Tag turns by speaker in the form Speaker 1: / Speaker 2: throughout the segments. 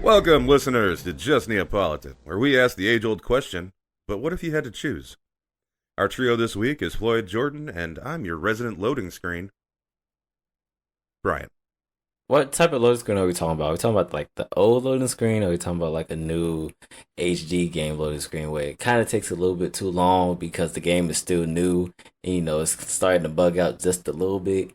Speaker 1: Welcome, listeners, to Just Neapolitan, where we ask the age-old question, but what if you had to choose? Our trio this week is Floyd, Jordan, and I'm your resident loading screen, Brian.
Speaker 2: What type of loading screen are we talking about? Are we talking about like the old loading screen, or are we talking about like a new HD game loading screen where it kind of takes a little bit too long because the game is still new and it's starting to bug out just a little bit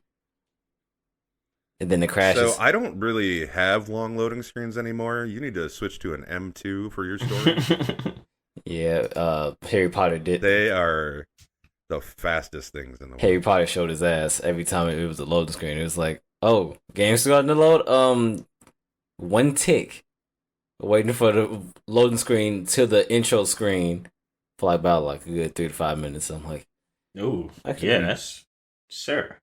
Speaker 2: and then it
Speaker 1: So
Speaker 2: crashes?
Speaker 1: I don't really have long loading screens anymore. You need to switch to an M2 for your storage.
Speaker 2: Yeah, Harry Potter did.
Speaker 1: They are the fastest things in the
Speaker 2: Harry
Speaker 1: world.
Speaker 2: Potter showed his ass every time it was a loading screen. It was like, oh, game's starting to load. One tick, waiting for the loading screen to the intro screen for like about like a good 3 to 5 minutes. I'm like,
Speaker 3: Oh,
Speaker 2: actually,
Speaker 3: yeah, that's sure.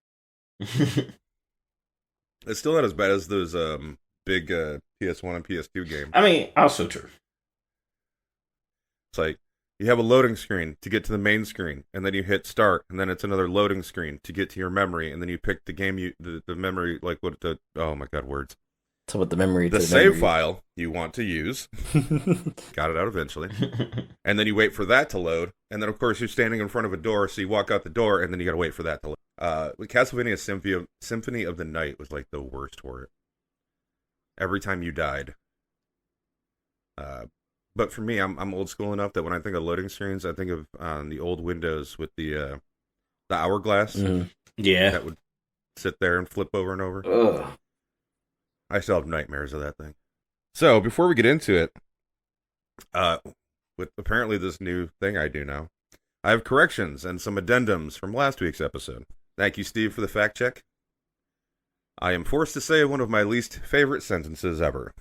Speaker 1: It's still not as bad as those big PS1 and PS2 games.
Speaker 3: I mean, also true.
Speaker 1: It's like you have a loading screen to get to the main screen, and then you hit start, and then it's another loading screen to get to your memory, and then you pick the game the memory, like what the oh my god, words.
Speaker 2: talk about the memory.
Speaker 1: The
Speaker 2: to
Speaker 1: save
Speaker 2: memory.
Speaker 1: file you want to use. Got it out eventually. And then you wait for that to load, and then of course you're standing in front of a door, so you walk out the door, and then you got to wait for that to load. Castlevania Symphony of the Night was like the worst for it. Every time you died. But for me, I'm old school enough that when I think of loading screens, I think of the old Windows with the hourglass
Speaker 3: Yeah.
Speaker 1: that would sit there and flip over and over.
Speaker 2: Ugh.
Speaker 1: I still have nightmares of that thing. So before we get into it, with apparently this new thing I do now, I have corrections and some addendums from last week's episode. Thank you, Steve, for the fact check. I am forced to say one of my least favorite sentences ever.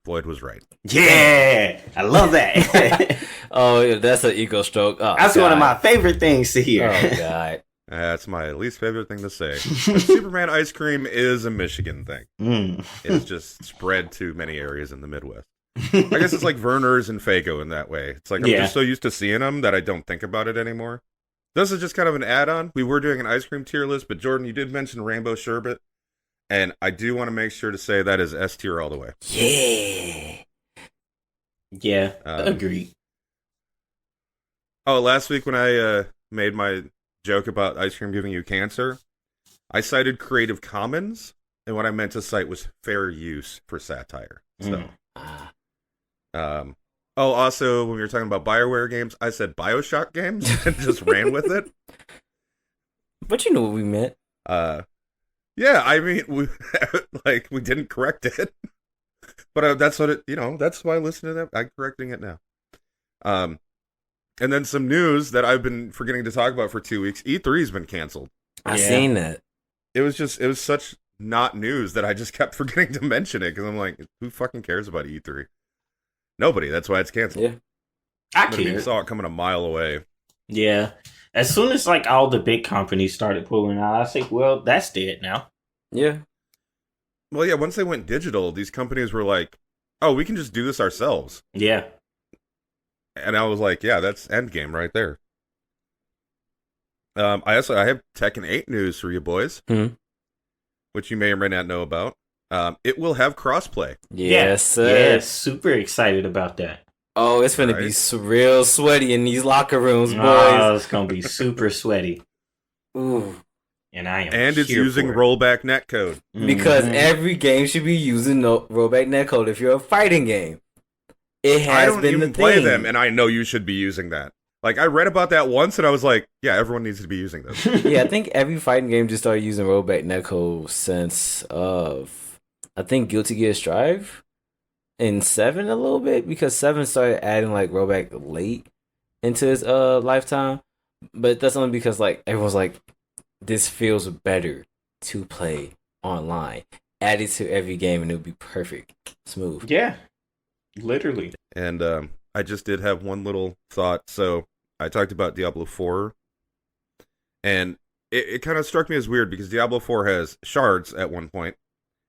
Speaker 1: Floyd was right.
Speaker 3: Yeah. I love that.
Speaker 2: Oh, yeah, that's an ego stroke. Oh,
Speaker 3: That's
Speaker 2: God.
Speaker 3: one of my favorite things to hear.
Speaker 2: Oh God.
Speaker 1: That's my least favorite thing to say. But Superman ice cream is a Michigan thing.
Speaker 3: Mm.
Speaker 1: It's just spread to many areas in the Midwest. I guess it's like Verner's and Fago in that way. It's like I'm
Speaker 3: Yeah.
Speaker 1: just so used to seeing them that I don't think about it anymore. This is just kind of an add-on. We were doing an ice cream tier list, but Jordan, you did mention Rainbow Sherbet, and I do want to make sure to say that is S tier all the way.
Speaker 2: Yeah.
Speaker 3: Yeah.
Speaker 1: Um,
Speaker 3: Agreed.
Speaker 1: Oh, last week when I made my joke about ice cream giving you cancer, I cited Creative Commons, and what I meant to cite was fair use for satire. So,
Speaker 2: Ah.
Speaker 1: also, when we were talking about BioWare games, I said Bioshock games and just ran with it.
Speaker 2: But you know what we meant.
Speaker 1: Yeah, I mean, we didn't correct it, but that's what it. That's why I listen to that. I'm correcting it now. And then some news that I've been forgetting to talk about for 2 weeks. E3's been canceled.
Speaker 2: I
Speaker 3: Yeah.
Speaker 2: seen that.
Speaker 1: It was such not news that I just kept forgetting to mention it because I'm like, who fucking cares about E3? Nobody. That's why it's canceled.
Speaker 2: Yeah.
Speaker 3: I
Speaker 1: But you
Speaker 3: care.
Speaker 1: saw it coming a mile away.
Speaker 3: Yeah. As soon as like all the big companies started pulling out, I think, well, that's dead now.
Speaker 2: Yeah.
Speaker 1: Well, yeah, once they went digital, these companies were like, oh, we can just do this ourselves.
Speaker 3: Yeah.
Speaker 1: And I was like, yeah, that's Endgame right there. I have Tekken 8 news for you boys, which you may or may not know about. It will have crossplay.
Speaker 2: Yes, sir.
Speaker 3: Yeah, super excited about that.
Speaker 2: Oh, it's gonna be
Speaker 1: Right.
Speaker 2: real sweaty in these locker rooms, boys.
Speaker 3: Oh, it's gonna be super sweaty.
Speaker 2: Ooh.
Speaker 3: And I am
Speaker 1: And it's
Speaker 3: here
Speaker 1: using
Speaker 3: for it.
Speaker 1: rollback netcode.
Speaker 2: Because
Speaker 3: Mhm.
Speaker 2: every game should be using rollback netcode if you're a fighting game. It
Speaker 1: I
Speaker 2: has
Speaker 1: don't
Speaker 2: been
Speaker 1: even
Speaker 2: the
Speaker 1: play
Speaker 2: thing.
Speaker 1: them, and I know you should be using that. Like, I read about that once, and I was like, yeah, everyone needs to be using this.
Speaker 2: Yeah, I think every fighting game just started using rollback netcode since I think Guilty Gear Strive in 7 a little bit, because 7 started adding like rollback late into its lifetime. But that's only because like everyone's like, this feels better to play online. Add it to every game and it would be perfect. Smooth.
Speaker 3: Yeah, literally.
Speaker 1: And I just did have one little thought. So I talked about Diablo 4, and it kind of struck me as weird because Diablo 4 has shards at one point,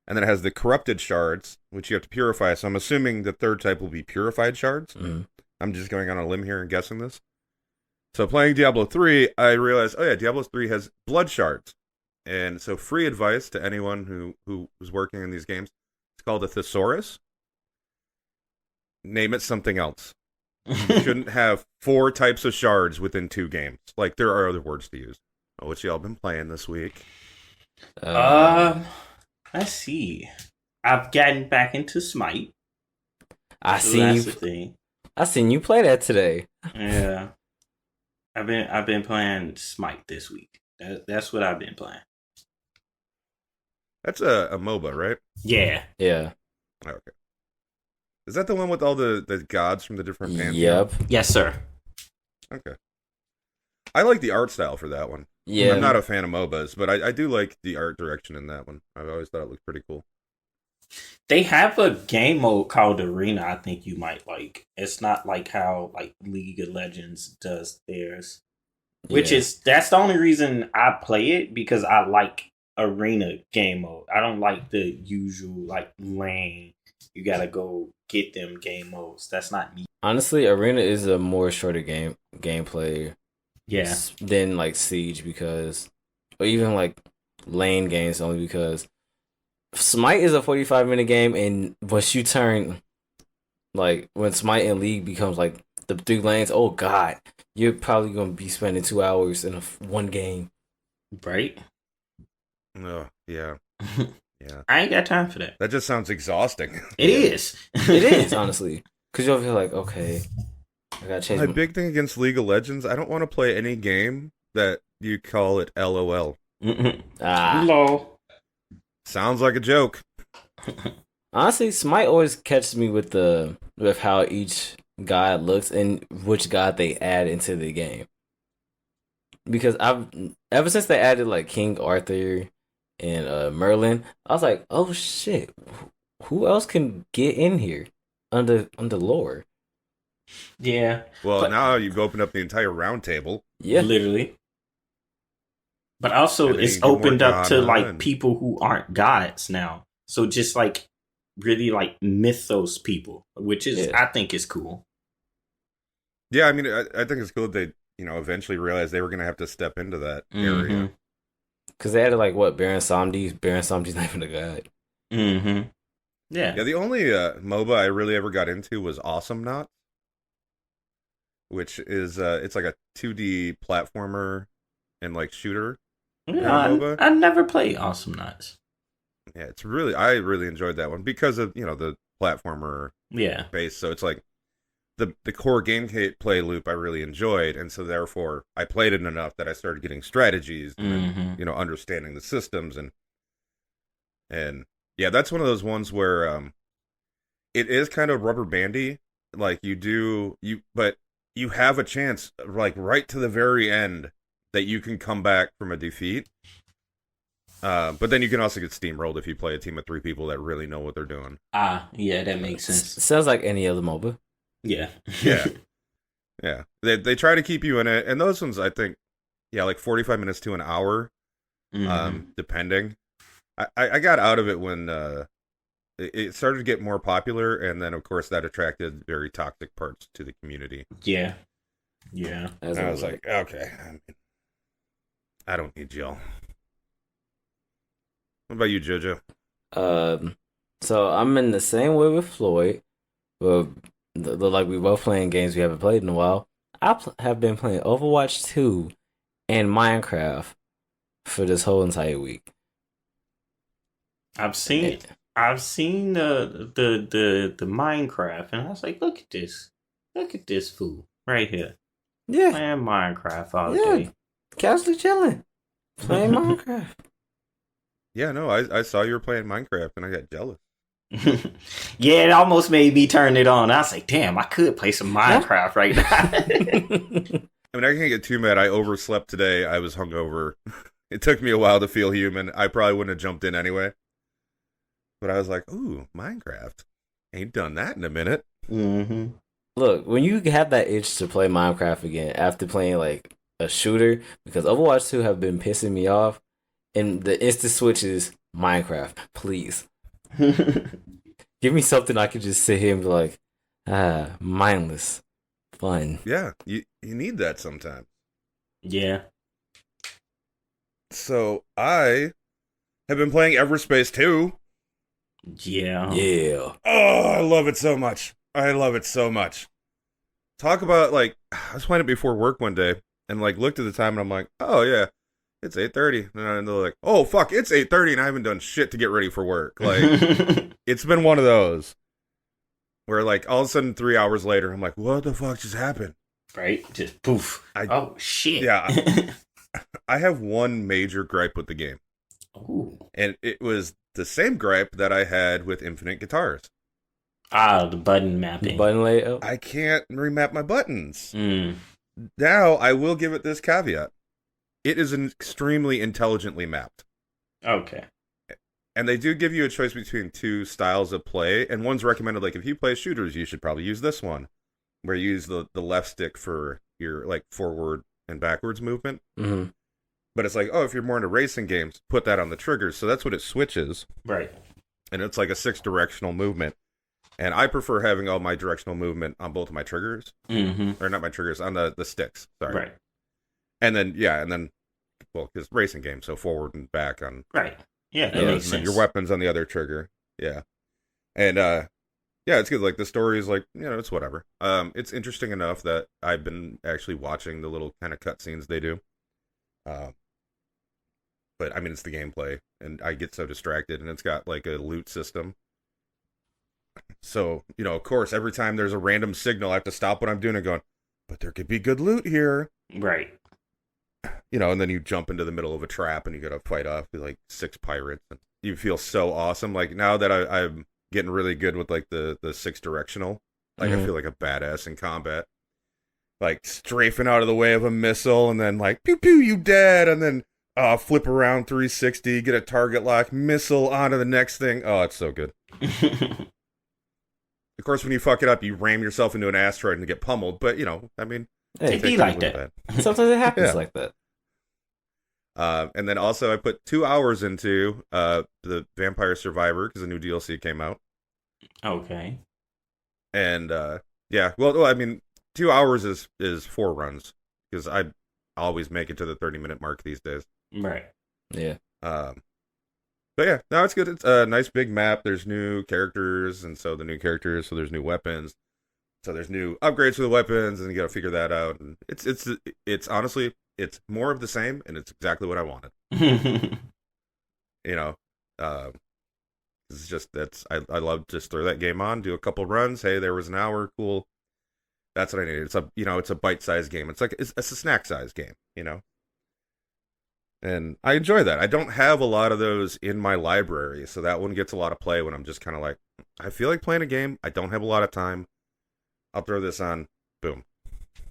Speaker 1: and then it has the corrupted shards, which you have to purify. So I'm assuming the third type will be purified shards.
Speaker 2: Mhm.
Speaker 1: I'm just going on a limb here and guessing this. So playing Diablo 3, I realized, oh yeah, Diablo 3 has blood shards. And so free advice to anyone who was working in these games, it's called a thesaurus. name it something else. You shouldn't have 4 types of shards within 2 games. Like, there are other words to use. Oh, what y'all been playing this week?
Speaker 3: Let's see. I've gotten back into Smite.
Speaker 2: I
Speaker 3: So
Speaker 2: seen
Speaker 3: that's the
Speaker 2: you.
Speaker 3: thing.
Speaker 2: I seen you play that today.
Speaker 3: Yeah. I've been playing Smite this week. That's what I've been playing.
Speaker 1: That's a MOBA, right?
Speaker 3: Yeah.
Speaker 2: Yeah.
Speaker 1: Okay. Is that the one with all the gods from the different pantheons?
Speaker 2: Yep.
Speaker 3: Yes, sir.
Speaker 1: Okay. I like the art style for that one.
Speaker 2: Yeah.
Speaker 1: I'm not a fan of MOBAs, but I do like the art direction in that one. I've always thought it looked pretty cool.
Speaker 3: They have a game mode called Arena. I think you might like. It's not like how like League of Legends does theirs, which
Speaker 2: Yeah.
Speaker 3: is that's the only reason I play it because I like Arena game mode. I don't like the usual like lane. You gotta go get them game modes. That's not me.
Speaker 2: Honestly, Arena is a more shorter gameplay
Speaker 3: Yeah.
Speaker 2: than like Siege because, or even like lane games only because Smite is a 45-minute game, and once you turn like when Smite and League becomes like the 3 lanes, oh god, you're probably gonna be spending 2 hours in one game.
Speaker 3: Right.
Speaker 1: Oh, yeah. Yeah.
Speaker 3: I ain't got time for that.
Speaker 1: That just sounds exhausting.
Speaker 3: It is.
Speaker 2: It is honestly because you'll feel like okay, I gotta change.
Speaker 1: My big thing against League of Legends, I don't want to play any game that you call it LOL.
Speaker 3: Lol.
Speaker 1: Sounds like a joke.
Speaker 2: Honestly, Smite always catches me with how each god looks and which god they add into the game. Because I've ever since they added like King Arthur and Merlin, I was like, oh shit, who else can get in here under lore?
Speaker 3: Yeah.
Speaker 1: Well,
Speaker 3: But-
Speaker 1: now you've opened up the entire round table.
Speaker 2: Yeah,
Speaker 3: Literally. But also,
Speaker 1: And then
Speaker 3: it's
Speaker 1: you get more
Speaker 3: opened up to
Speaker 1: Ghana
Speaker 3: like
Speaker 1: and-
Speaker 3: people who aren't gods now. So just like really like mythos people, which is
Speaker 2: Yeah.
Speaker 3: I think is cool.
Speaker 1: Yeah, I mean, I think it's cool that they, eventually realized they were going to have to step into that area.
Speaker 2: because they added like what Baron Samedi. Baron Samedi's not even a god.
Speaker 3: Mm-hmm. Yeah.
Speaker 1: Yeah, the only MOBA I really ever got into was Awesome Not, which is it's like a 2D platformer and like shooter.
Speaker 3: Yeah,
Speaker 1: MOBA?
Speaker 3: I never played Awesome Nuts.
Speaker 1: Yeah, I really enjoyed that one because of the platformer
Speaker 3: Yeah.
Speaker 1: base. So it's like the core gameplay loop I really enjoyed, and so therefore I played it enough that I started getting strategies and
Speaker 3: Mm-hmm.
Speaker 1: understanding the systems and yeah, that's one of those ones where it is kind of rubber bandy. Like but you have a chance like right to the very end that you can come back from a defeat. But then you can also get steamrolled if you play a team of 3 people that really know what they're doing.
Speaker 3: Yeah, that makes sense.
Speaker 2: Sounds like any other MOBA.
Speaker 3: Yeah.
Speaker 1: Yeah. Yeah. They try to keep you in it, and those ones I think, yeah, like 45 minutes to an hour,
Speaker 3: Mhm.
Speaker 1: depending. I got out of it when it started to get more popular, and then of course that attracted very toxic parts to the community.
Speaker 3: Yeah. Yeah.
Speaker 2: As
Speaker 1: And I
Speaker 2: I
Speaker 1: was like, okay, I don't need y'all. What about you, JoJo?
Speaker 2: So I'm in the same way with Floyd. Well, like we both playing games we haven't played in a while. Have been playing Overwatch 2 and Minecraft for this whole entire week.
Speaker 3: I've seen the Minecraft, and I was like, look at this fool right here
Speaker 2: Yeah,
Speaker 3: playing Minecraft all
Speaker 2: Yeah.
Speaker 3: day.
Speaker 2: casually chilling, playing Minecraft.
Speaker 1: Yeah, no, I saw you were playing Minecraft, and I got jealous.
Speaker 3: Yeah, it almost made me turn it on. I was like, damn, I could play some Minecraft right now.
Speaker 1: I mean, I can't get too mad. I overslept today. I was hungover. It took me a while to feel human. I probably wouldn't have jumped in anyway. But I was like, ooh, Minecraft. Ain't done that in a minute.
Speaker 3: Mm-hmm.
Speaker 2: Look, when you have that itch to play Minecraft again after playing like a shooter, because Overwatch 2 have been pissing me off, and the instant switch is Minecraft. Please give me something I can just sit here and be like, mindless fun.
Speaker 1: Yeah, you need that sometimes.
Speaker 3: Yeah.
Speaker 1: So I have been playing Everspace 2.
Speaker 3: Yeah.
Speaker 2: Yeah.
Speaker 1: Oh, I love it so much. I love it so much. Talk about like I was playing it before work one day and like looked at the time and I'm like, oh yeah, it's 8:30. And they're like, oh fuck, it's 8:30 and I haven't done shit to get ready for work. Like it's been one of those where like all of a sudden 3 hours later I'm like, what the fuck just happened?
Speaker 3: Right? Just poof. Oh shit.
Speaker 1: Yeah. I have one major gripe with the game.
Speaker 3: Ooh.
Speaker 1: And it was the same gripe that I had with Infinite Guitars.
Speaker 3: The button mapping.
Speaker 2: Button layout.
Speaker 1: I can't remap my buttons.
Speaker 3: Mm.
Speaker 1: Now, I will give it this caveat. It is extremely intelligently mapped.
Speaker 3: Okay.
Speaker 1: And they do give you a choice between two styles of play, and one's recommended, like, if you play shooters, you should probably use this one, where you use the left stick for your, like, forward and backwards movement.
Speaker 2: Mm-hmm.
Speaker 1: But it's like, oh, if you're more into racing games, put that on the triggers. So that's what it switches.
Speaker 3: Right.
Speaker 1: And it's like a 6-directional movement. And I prefer having all my directional movement on both of my triggers.
Speaker 3: Mm-hmm.
Speaker 1: Or not my triggers, on the sticks. Sorry.
Speaker 3: Right.
Speaker 1: And then, well, because racing games, so forward and back on.
Speaker 3: Right. Yeah, that
Speaker 1: And
Speaker 3: makes
Speaker 1: then
Speaker 3: sense.
Speaker 1: your weapons on the other trigger. Yeah. And, yeah, it's good. Like, the story is like, it's whatever. It's interesting enough that I've been actually watching the little kind of cutscenes they do. But, I mean, it's the gameplay, and I get so distracted, and it's got, like, a loot system. So, of course, every time there's a random signal, I have to stop what I'm doing and going, but there could be good loot here.
Speaker 3: Right.
Speaker 1: And then you jump into the middle of a trap, and you gotta fight off, like, 6 pirates. And you feel so awesome. Like, now that I'm getting really good with, like, the 6-directional, like, I feel like a badass in combat. Like, strafing out of the way of a missile, and then, like, pew pew, you dead, and then flip around 360, get a target lock, missile onto the next thing. Oh, it's so good. Of course, when you fuck it up, you ram yourself into an asteroid and get pummeled. But, I mean...
Speaker 2: Hey,
Speaker 3: It be like that.
Speaker 2: Sometimes it happens
Speaker 1: Yeah.
Speaker 2: like that.
Speaker 1: And then also I put 2 hours into the Vampire Survivor because the new DLC came out.
Speaker 3: Okay.
Speaker 1: And, yeah, well, I mean, 2 hours is 4 runs because I always make it to the 30-minute mark these days.
Speaker 3: Right.
Speaker 2: Yeah.
Speaker 1: But yeah, no, it's good. It's a nice big map. There's new characters, and so there's new weapons. So there's new upgrades for the weapons, and you got to figure that out. And it's honestly, it's more of the same, and it's exactly what I wanted. It's just I love just throw that game on, do a couple runs. Hey, there was an hour, cool. That's what I needed. It's a bite-sized game. It's a snack-sized game, And I enjoy that. I don't have a lot of those in my library, so that one gets a lot of play when I'm just kind of like, I feel like playing a game. I don't have a lot of time. I'll throw this on. Boom.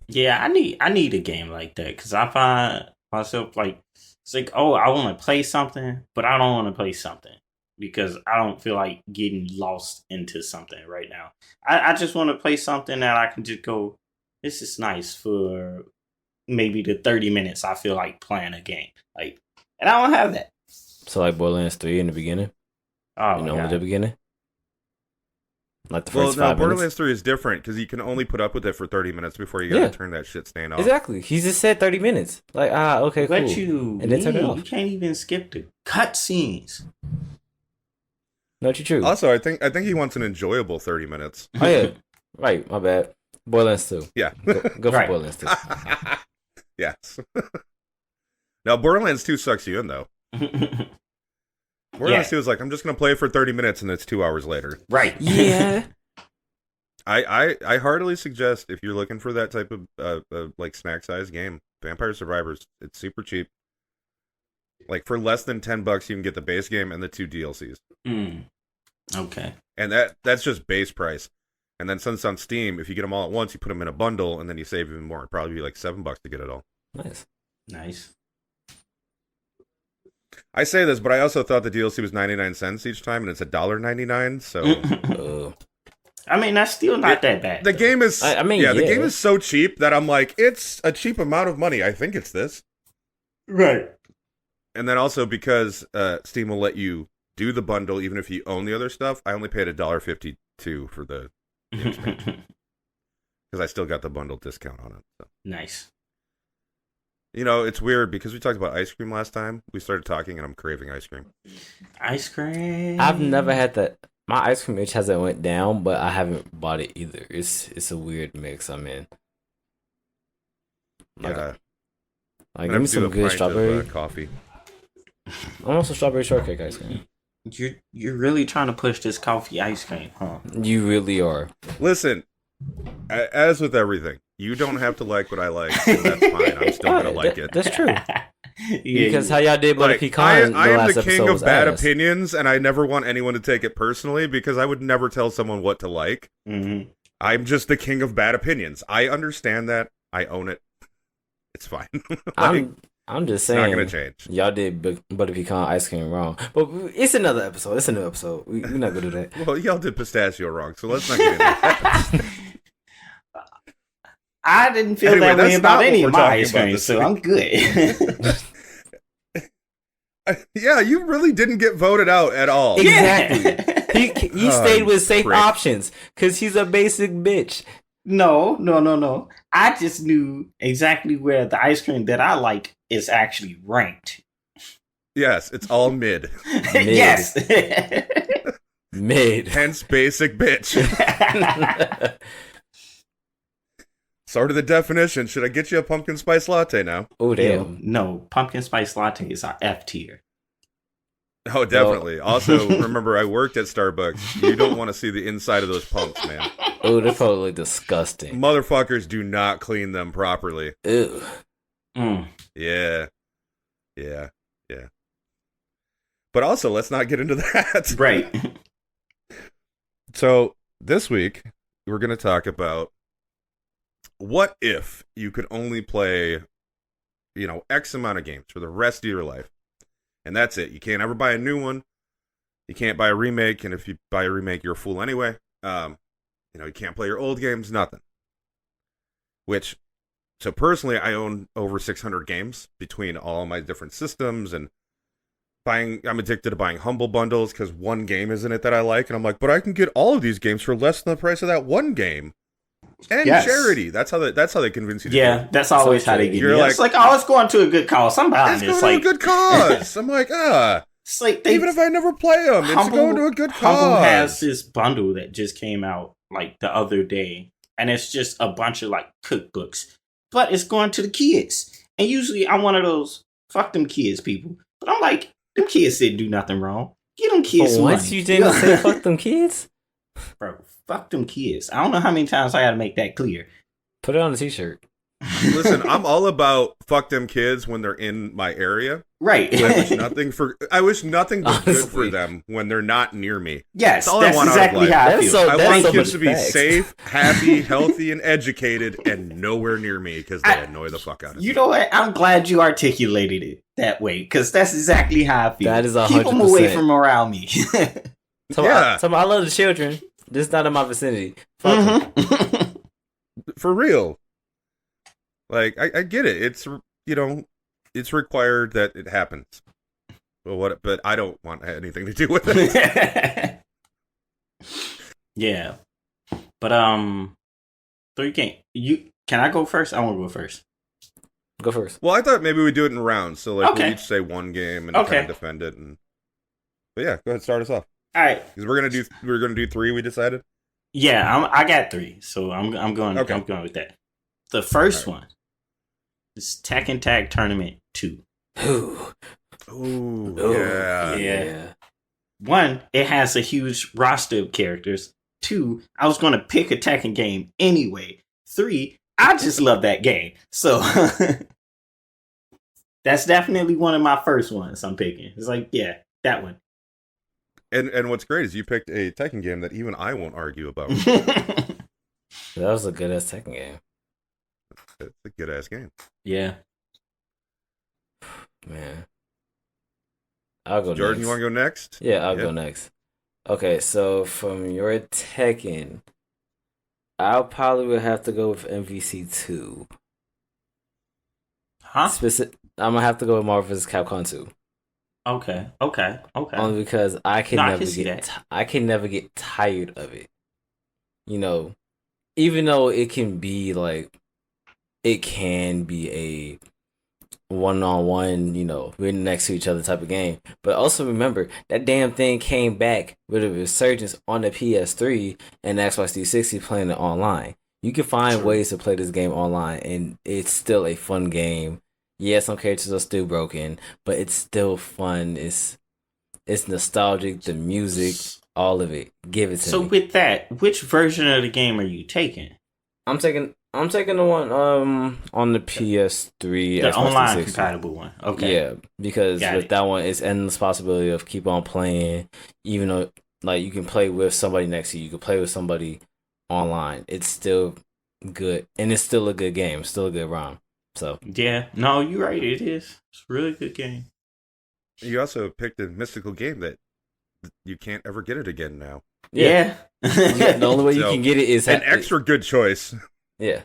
Speaker 3: Yeah, I need a game like that because I find myself like it's like, oh, I want to play something, but I don't want to play something because I don't feel like getting lost into something right now. I just want to play something that I can just go, this is nice for maybe the 30 minutes I feel like playing a game. Like, and I don't have that.
Speaker 2: So like Borderlands 3 in the beginning.
Speaker 3: Oh,
Speaker 2: You
Speaker 3: my
Speaker 2: know, at
Speaker 3: God.
Speaker 2: the beginning. Like the
Speaker 1: Well,
Speaker 2: first
Speaker 1: no,
Speaker 2: 5 minutes.
Speaker 1: Borderlands 3 is different because you can only put up with it for 30 minutes before you gotta
Speaker 2: Yeah.
Speaker 1: turn that shit stand off.
Speaker 2: Exactly. He just said 30 minutes. Like, okay, cool.
Speaker 3: But you,
Speaker 2: And then turn it
Speaker 3: man,
Speaker 2: off.
Speaker 3: you can't even skip the cutscenes.
Speaker 2: No, too true.
Speaker 1: Also, I think he wants an enjoyable 30 minutes.
Speaker 2: Oh yeah. Right, my bad. Borderlands 2.
Speaker 1: Yeah.
Speaker 2: Go for
Speaker 3: Right.
Speaker 2: Borderlands 2.
Speaker 1: Yes. Now, Borderlands 2 sucks you in, though. Borderlands 2 is like, I'm just going to play it for 30 minutes, and it's 2 hours later.
Speaker 3: Right.
Speaker 2: Yeah.
Speaker 1: I heartily suggest, if you're looking for that type of, like, snack-sized game, Vampire Survivors, it's super cheap. Like, for less than $10, you can get the base game and the 2 DLCs.
Speaker 3: Mm. Okay.
Speaker 1: And that's just base price. And then since on Steam, if you get them all at once, you put them in a bundle, and then you save even more. It'd probably be like $7 to get it all.
Speaker 2: Nice.
Speaker 3: Nice.
Speaker 1: I say this, but I also thought the DLC was 99 cents each time, and it's $1.99. So
Speaker 2: Uh,
Speaker 3: I mean, that's still not that bad.
Speaker 1: the
Speaker 3: though.
Speaker 1: game is,
Speaker 2: I mean,
Speaker 1: the
Speaker 2: yeah.
Speaker 1: game is so cheap that I'm like, it's a cheap amount of money. I think it's this.
Speaker 3: Right.
Speaker 1: And then also because Steam will let you do the bundle even if you own the other stuff. I only paid $1.52 for the because I still got the bundle discount on it. So.
Speaker 3: Nice.
Speaker 1: It's weird because we talked about ice cream last time. We started talking, and I'm craving ice cream.
Speaker 3: Ice cream.
Speaker 2: I've never had that. My ice cream itch hasn't went down, but I haven't bought it either. It's a weird mix I'm in. Like,
Speaker 1: Yeah,
Speaker 2: like
Speaker 1: I'm
Speaker 2: give me
Speaker 1: gonna have to do
Speaker 2: some
Speaker 1: a
Speaker 2: good
Speaker 1: pint
Speaker 2: strawberry.
Speaker 1: of coffee.
Speaker 2: I want some strawberry shortcake ice cream.
Speaker 3: You're really trying to push this coffee ice cream, huh?
Speaker 2: You really are.
Speaker 1: Listen, as with everything, you don't have to like what I like, and that's fine. I'm still gonna like it.
Speaker 2: That's true.
Speaker 3: Yeah,
Speaker 2: Because how y'all did butter
Speaker 1: Like,
Speaker 2: pecan,
Speaker 1: I
Speaker 2: the
Speaker 1: am
Speaker 2: last
Speaker 1: the king
Speaker 2: episode
Speaker 1: of
Speaker 2: was
Speaker 1: bad
Speaker 2: ass.
Speaker 1: opinions, and I never want anyone to take it personally because I would never tell someone what to like.
Speaker 3: Mhm.
Speaker 1: I'm just the king of bad opinions. I understand that. I own it. It's fine. Like,
Speaker 2: I'm just
Speaker 1: it's not
Speaker 2: saying.
Speaker 1: gonna change.
Speaker 2: Y'all did butter pecan ice cream wrong, but it's another episode. It's a new episode. We're not gonna do that.
Speaker 1: Well, y'all did pistachio wrong, so let's not get into that.
Speaker 3: I didn't feel
Speaker 1: Anyway,
Speaker 3: that way
Speaker 1: that's
Speaker 3: about
Speaker 1: not
Speaker 3: any
Speaker 1: what
Speaker 3: of
Speaker 1: we're
Speaker 3: my
Speaker 1: talking
Speaker 3: ice
Speaker 1: about
Speaker 3: cream,
Speaker 1: this
Speaker 3: so
Speaker 1: week.
Speaker 3: I'm good.
Speaker 1: Yeah, you really didn't get voted out at all.
Speaker 2: Exactly. He
Speaker 1: Oh,
Speaker 2: stayed with
Speaker 1: you
Speaker 2: safe
Speaker 1: prick.
Speaker 2: options because he's a basic bitch.
Speaker 3: No. I just knew exactly where the ice cream that I like is actually ranked.
Speaker 1: Yes, it's all mid.
Speaker 3: Yes.
Speaker 2: Mid.
Speaker 1: Hence basic bitch. Sort of the definition. Should I get you a pumpkin spice latte now?
Speaker 2: Oh
Speaker 3: Ew,
Speaker 2: damn.
Speaker 3: no, pumpkin spice lattes are F tier.
Speaker 1: Oh, definitely. Also, remember, I worked at Starbucks. You don't want to see the inside of those pumps, man.
Speaker 2: Oh, they're probably disgusting.
Speaker 1: Motherfuckers do not clean them properly.
Speaker 2: Ew.
Speaker 3: Mm.
Speaker 1: Yeah. But also, let's not get into that.
Speaker 3: Right.
Speaker 1: So, this week, we're going to talk about what if you could only play, X amount of games for the rest of your life. And that's it. You can't ever buy a new one. You can't buy a remake. And if you buy a remake, you're a fool anyway. You can't play your old games, nothing. So personally, I own over 600 games between all my different systems and I'm addicted to buying Humble Bundles because one game is in it that I like. And I'm like, but I can get all of these games for less than the price of that one game. And
Speaker 3: Yes.
Speaker 1: charity. That's how they convince you to do
Speaker 3: Yeah,
Speaker 1: it.
Speaker 3: that's always how they get
Speaker 1: You're
Speaker 3: me.
Speaker 1: like-
Speaker 3: It's like, oh, it's going to a good cause. Sometimes
Speaker 1: It's
Speaker 3: it's
Speaker 1: going
Speaker 3: like
Speaker 1: to a good cause. I'm like,
Speaker 3: it's like they
Speaker 1: even if I never play them, it's
Speaker 3: Humble-
Speaker 1: going to a good
Speaker 3: Humble
Speaker 1: cause.
Speaker 3: has this bundle that just came out like the other day, and it's just a bunch of like cookbooks, but it's going to the kids. And usually I'm one of those fuck them kids people, but I'm like, them kids didn't do nothing wrong. Get them kids
Speaker 2: But
Speaker 3: some
Speaker 2: once
Speaker 3: money.
Speaker 2: you didn't say fuck them kids,
Speaker 3: Bro, fuck them kids. I don't know how many times I got to make that clear.
Speaker 2: put it on a t-shirt.
Speaker 1: Listen, I'm all about fuck them kids when they're in my area.
Speaker 3: Right.
Speaker 1: I wish nothing but good for
Speaker 2: Honestly.
Speaker 1: them when they're not near me.
Speaker 3: Yes,
Speaker 1: That's all I
Speaker 3: that's
Speaker 1: want out of
Speaker 3: exactly
Speaker 1: life.
Speaker 3: how I
Speaker 2: That's
Speaker 3: feel.
Speaker 2: so-
Speaker 1: I
Speaker 2: that's
Speaker 1: want
Speaker 2: so
Speaker 1: kids
Speaker 2: much
Speaker 1: to be
Speaker 2: facts.
Speaker 1: safe, happy, healthy, and educated, and nowhere near me because they
Speaker 3: I-
Speaker 1: annoy the fuck out of me.
Speaker 3: You know what? I'm glad you articulated it that way because that's exactly how I feel.
Speaker 2: That is
Speaker 3: Keep them away
Speaker 2: 100%.
Speaker 3: from around me.
Speaker 1: Yeah.
Speaker 2: I love the children, just not in my vicinity. Fuck 'em.
Speaker 3: Mhm.
Speaker 1: For real. Like, I get it. It's, it's required that it happens. But I don't want anything to do with it.
Speaker 3: Yeah, but 3 game. Can I go first? I want to go first.
Speaker 2: Go first.
Speaker 1: Well, I thought maybe we'd do it in rounds. So, like,
Speaker 3: Okay.
Speaker 1: we'll each say one game and
Speaker 3: Okay.
Speaker 1: kind of defend it. But yeah, go ahead, start us off.
Speaker 3: All right.
Speaker 1: Because we're gonna do 3. We decided.
Speaker 3: Yeah, I got 3, so I'm going.
Speaker 1: Okay.
Speaker 3: I'm going with that. The first one is Tekken Tag Tournament 2.
Speaker 2: Ooh.
Speaker 1: Ooh,
Speaker 2: Ooh.
Speaker 1: yeah.
Speaker 3: Yeah. 1, it has a huge roster of characters. 2, I was going to pick a Tekken game anyway. 3, I just love that game. So that's definitely one of my first ones I'm picking. It's like, yeah, that one.
Speaker 1: And what's great is you picked a Tekken game that even I won't argue about.
Speaker 2: That was a good ass Tekken game,
Speaker 1: It's a good ass game.
Speaker 3: Yeah.
Speaker 2: man. I'll go
Speaker 1: Jordan,
Speaker 2: next.
Speaker 1: you want to go next?
Speaker 2: Yeah, I'll
Speaker 1: Yeah.
Speaker 2: go next. Okay, so from your Tekken, I'll probably would have to go with MVC2.
Speaker 3: Huh?
Speaker 2: I'm gonna have to go with Marvel vs. Capcom 2.
Speaker 3: Okay.
Speaker 2: Only because I can
Speaker 3: No, I
Speaker 2: never
Speaker 3: can see
Speaker 2: get
Speaker 3: that.
Speaker 2: I can never get tired of it. Even though it can be like it can be one-on-one, we're next to each other type of game. But also remember that damn thing came back with a resurgence on the PS3 and Xbox 360 playing it online. You can find
Speaker 3: True.
Speaker 2: ways to play this game online, and it's still a fun game. Yeah, some characters are still broken, but it's still fun. It's nostalgic, the music, all of it. Give it to
Speaker 3: So
Speaker 2: me.
Speaker 3: with that, which version of the game are you taking?
Speaker 2: I'm taking the one on the PS3,
Speaker 3: The
Speaker 2: Xbox
Speaker 3: online
Speaker 2: 360.
Speaker 3: compatible one. Okay.
Speaker 2: Yeah, because
Speaker 3: Got
Speaker 2: with
Speaker 3: it.
Speaker 2: that one, it's endless possibility of keep on playing, even though like you can play with somebody next to you, you can play with somebody online. It's still good, and it's still a good game. It's still a good ROM. So
Speaker 3: Yeah. No, you're right. It is. It's a really good game.
Speaker 1: You also picked a mystical game that you can't ever get it again now.
Speaker 2: yeah,
Speaker 3: Yeah.
Speaker 2: the only way you
Speaker 1: So,
Speaker 2: can get it is
Speaker 1: An extra good choice.
Speaker 2: Yeah,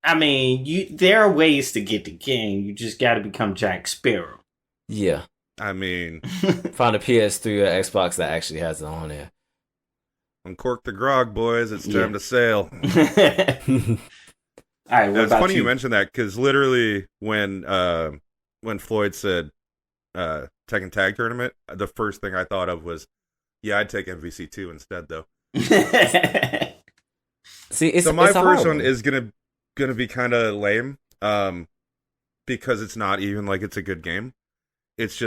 Speaker 3: I mean, there are ways to get the game. You just got to become Jack Sparrow.
Speaker 2: yeah.
Speaker 1: I mean,
Speaker 2: Found a PS3 or Xbox that actually has it on there.
Speaker 1: uncork the grog, boys. It's
Speaker 3: Yeah.
Speaker 1: time to sail.
Speaker 3: All right. What
Speaker 1: It's
Speaker 3: about
Speaker 1: funny you
Speaker 3: you?
Speaker 1: mentioned that because literally when Floyd said Tekken Tag Tournament, the first thing I thought of was, yeah, I'd take MVC2 instead though.
Speaker 2: See, it's
Speaker 1: So my
Speaker 2: it's a
Speaker 1: first
Speaker 2: hard
Speaker 1: one is gonna be kind of lame, because it's not even like it's a good game. It's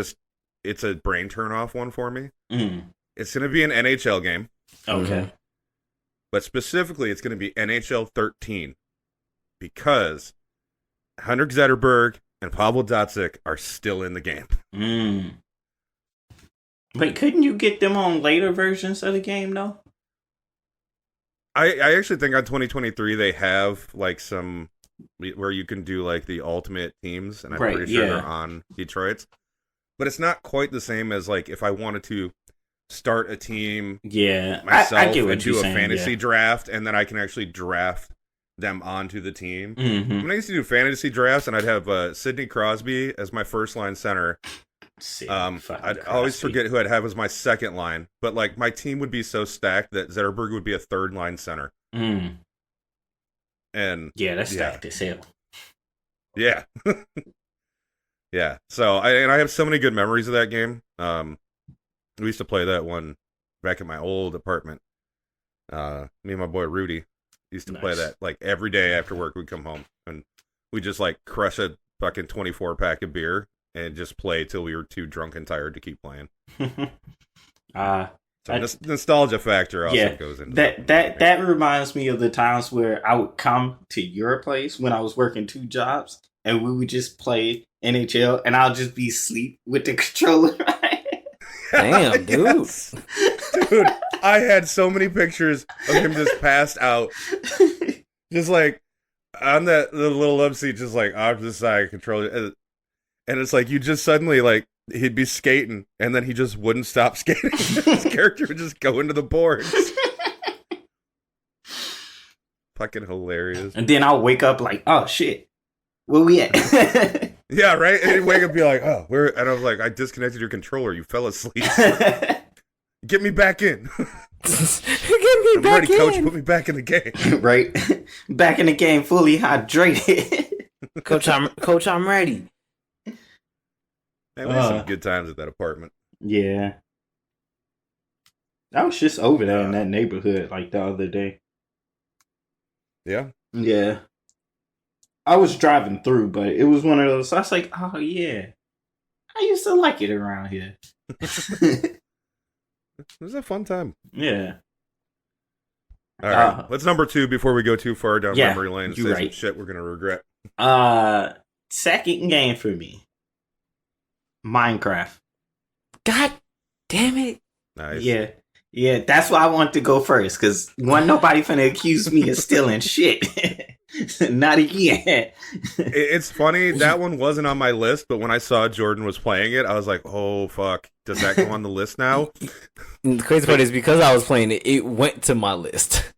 Speaker 1: a brain turn off one for me.
Speaker 3: Mm,
Speaker 1: It's gonna be an NHL game,
Speaker 3: okay.
Speaker 1: but specifically it's gonna be NHL 13 because Henrik Zetterberg and Pavel Datsyuk are still in the game.
Speaker 3: Mm. Wait, couldn't you get them on later versions of the game though?
Speaker 1: I actually think on 2023 they have like some where you can do like the ultimate teams, and I'm
Speaker 3: Right,
Speaker 1: pretty sure
Speaker 3: yeah.
Speaker 1: they're on Detroit's. But it's not quite the same as like if I wanted to start a team
Speaker 3: Yeah,
Speaker 1: myself
Speaker 3: I get what
Speaker 1: and do
Speaker 3: you're
Speaker 1: a
Speaker 3: saying.
Speaker 1: fantasy draft, and then I can actually draft them onto the team.
Speaker 3: Mm-hmm.
Speaker 1: When I used to do fantasy drafts, and I'd have Sidney Crosby as my first line center. I'd always forget who I'd have as my second line, but like my team would be so stacked that Zetterberg would be a third line center,
Speaker 3: Mm.
Speaker 1: and
Speaker 3: Yeah, that's
Speaker 1: Yeah.
Speaker 3: stacked as hell.
Speaker 1: yeah, yeah. So I have so many good memories of that game. We used to play that one back in my old apartment. Me and my boy Rudy used to play
Speaker 3: Nice.
Speaker 1: that like every day after work. We'd come home and we just like crush a fucking 24 pack of beer and just play till we were too drunk and tired to keep playing. So
Speaker 3: I-
Speaker 1: nostalgia factor also
Speaker 3: Yeah,
Speaker 1: goes into
Speaker 3: that reminds me of the times where I would come to your place when I was working 2 jobs, and we would just play NHL, and I'll just be asleep with the controller.
Speaker 2: Damn, dude.
Speaker 1: Yes. Dude, I had so many pictures of him just passed out, just like on the little love seat, just like off to the side, controller, and it's like you just suddenly like he'd be skating, and then he just wouldn't stop skating. His character would just go into the boards. Fucking hilarious.
Speaker 3: And then I'll wake up like, oh shit, where we at?
Speaker 1: Yeah, right. And he'd wake up and be like, "Oh, where?" And I was like, "I disconnected your controller. You fell asleep. Get me back in.
Speaker 2: Get me
Speaker 1: I'm
Speaker 2: back
Speaker 1: ready, coach.
Speaker 2: in.
Speaker 1: Put me back in the game."
Speaker 3: Right, back in the game, fully hydrated.
Speaker 2: Coach, I'm ready.
Speaker 1: Man, we had some good times at that apartment.
Speaker 3: Yeah, I was just over there in that neighborhood like the other day.
Speaker 1: Yeah.
Speaker 3: Yeah. I was driving through, but it was one of those. I was like, oh, yeah. I used to like it around here.
Speaker 1: It was a fun time.
Speaker 3: Yeah.
Speaker 1: All right. Let's number 2 before we go too far down
Speaker 3: Yeah,
Speaker 1: memory lane and say
Speaker 3: you're
Speaker 1: some
Speaker 3: right.
Speaker 1: shit we're going to regret.
Speaker 3: Second game for me. Minecraft.
Speaker 2: God damn it.
Speaker 1: Nice.
Speaker 3: Yeah. Yeah, that's why I wanted to go first, because nobody finna accuse me of stealing shit. Not again.
Speaker 1: It's funny. That one wasn't on my list, but when I saw Jordan was playing it, I was like, oh, fuck. Does that go on the list now?
Speaker 2: The crazy part is because I was playing it, it went to my list.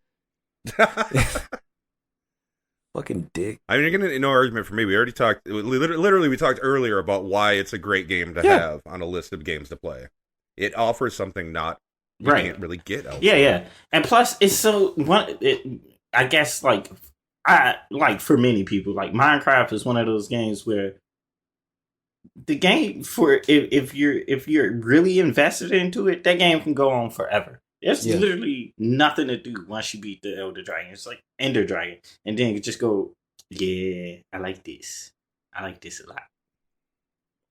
Speaker 2: Fucking dick.
Speaker 1: I mean, you're going to no argument for me. We already talked. Literally, we talked earlier about why it's a great game to have on a list of games to play. It offers something not you
Speaker 3: Right.
Speaker 1: can't really get elsewhere.
Speaker 3: Yeah, yeah. And plus, it's so I guess like I like for many people, like Minecraft is one of those games where the game for if you're really invested into it, that game can go on forever. There's
Speaker 2: Yeah.
Speaker 3: literally nothing to do once you beat the Elder Dragon. It's like Ender Dragon, and then you just go, yeah, I like this. I like this a lot.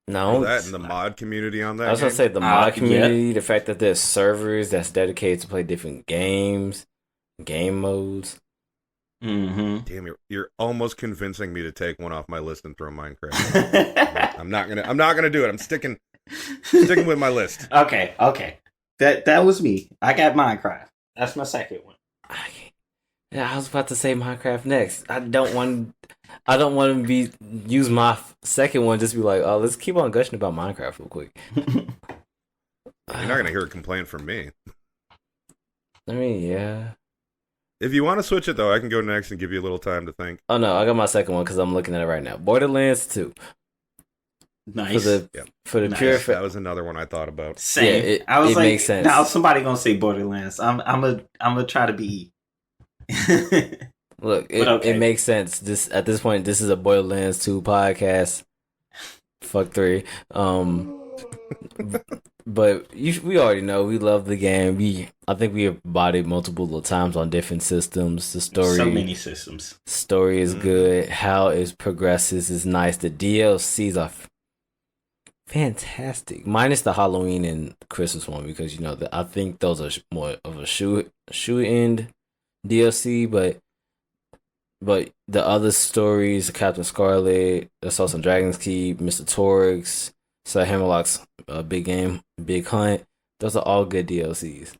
Speaker 2: No,
Speaker 1: that and the mod community on that.
Speaker 2: I was gonna
Speaker 1: game.
Speaker 2: say the mod
Speaker 3: yeah.
Speaker 2: community, the fact that there's servers that's dedicated to play different games, game modes.
Speaker 3: Mm-hmm.
Speaker 1: Damn, you're almost convincing me to take one off my list and throw Minecraft. I'm not gonna do it. I'm sticking with my list.
Speaker 3: Okay. That was me. I got Minecraft. That's my second one.
Speaker 2: Yeah, I was about to say Minecraft next. I don't want to use my second one. Just be like, oh, let's keep on gushing about Minecraft real quick.
Speaker 1: You're not gonna hear a complaint from me.
Speaker 2: I mean, yeah.
Speaker 1: If you want to switch it though, I can go next and give you a little time to think.
Speaker 2: Oh no, I got my second one because I'm looking at it right now. Borderlands 2.
Speaker 3: Nice.
Speaker 2: For the
Speaker 3: Nice.
Speaker 2: pure
Speaker 1: That was another one I thought about.
Speaker 3: Same.
Speaker 2: Yeah,
Speaker 3: I was
Speaker 2: it
Speaker 3: like,
Speaker 2: makes sense.
Speaker 3: now somebody gonna say Borderlands. I'm gonna try to be.
Speaker 2: Look,
Speaker 3: But okay.
Speaker 2: it makes sense. At this point, this is a Borderlands 2 podcast. Fuck 3. But we already know we love the game. I think we have bought it multiple times on different systems. The story,
Speaker 3: So many systems.
Speaker 2: story is good. How it progresses is nice. The DLCs are fantastic, minus the Halloween and Christmas one because I think those are more of a shoe end DLC, but the other stories, Captain Scarlet, Assault on Dragon's Keep, Mr. Torx, Sir Hammerlock's Big Game, Big Hunt, those are all good DLCs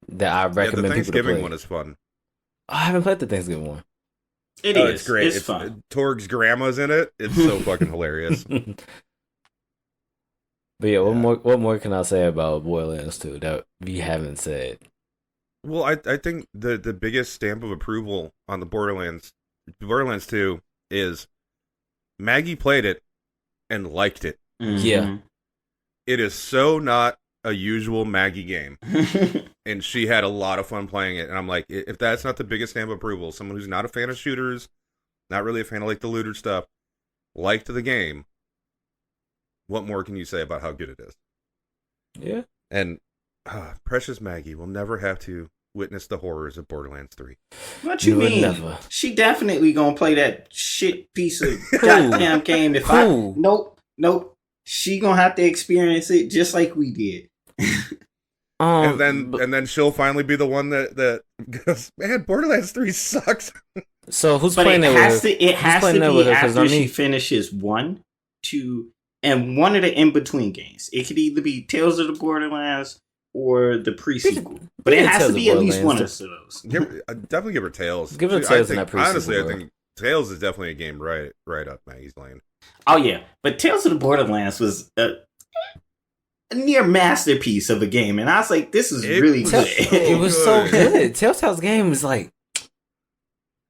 Speaker 2: that I recommend
Speaker 1: the
Speaker 2: people to
Speaker 1: Thanksgiving
Speaker 2: play.
Speaker 1: one is fun.
Speaker 2: I haven't played the Thanksgiving one.
Speaker 1: It's great.
Speaker 3: It's fun.
Speaker 1: Torg's grandma's in it. It's so fucking hilarious.
Speaker 2: But yeah, what more can I say about Borderlands 2 that we haven't said?
Speaker 1: Well, I think the biggest stamp of approval on the Borderlands 2 is Maggie played it and liked it.
Speaker 2: Yeah.
Speaker 1: It is so not a usual Maggie game. And she had a lot of fun playing it. And I'm like, if that's not the biggest stamp of approval, someone who's not a fan of shooters, not really a fan of like the looter stuff, liked the game, what more can you say about how good it is?
Speaker 2: Yeah.
Speaker 1: And precious Maggie will never have to witness the horrors of Borderlands 3.
Speaker 3: What you
Speaker 2: would
Speaker 3: mean?
Speaker 2: never.
Speaker 3: She definitely gonna play that shit piece of goddamn game. Nope. She gonna have to experience it just like we did.
Speaker 1: And then she'll finally be the one that goes, man, Borderlands 3 sucks.
Speaker 2: So who's
Speaker 3: But
Speaker 2: playing
Speaker 3: it has to
Speaker 2: Who's playing that
Speaker 3: be
Speaker 2: with her? 'Cause
Speaker 3: after
Speaker 2: I
Speaker 3: she
Speaker 2: need-
Speaker 3: finishes 1, 2, and one of the in between games. It could either be Tales of the Borderlands or the pre-sequel, but it
Speaker 2: Yeah,
Speaker 3: has
Speaker 2: Tales
Speaker 3: to
Speaker 2: of
Speaker 3: be at least one of
Speaker 2: Borderlands.
Speaker 3: those.
Speaker 1: Definitely give her Tales.
Speaker 2: Give her
Speaker 1: I
Speaker 2: Tales in
Speaker 1: think-
Speaker 2: that pre-sequel,
Speaker 1: honestly, I
Speaker 2: bro.
Speaker 1: think Tales is definitely a game right up Maggie's lane.
Speaker 3: Oh yeah, but Tales of the Borderlands was a near masterpiece of a game, and I was like, "This is
Speaker 1: It
Speaker 3: really
Speaker 1: was
Speaker 3: good."
Speaker 1: so
Speaker 2: It was so good. Telltale's game is like,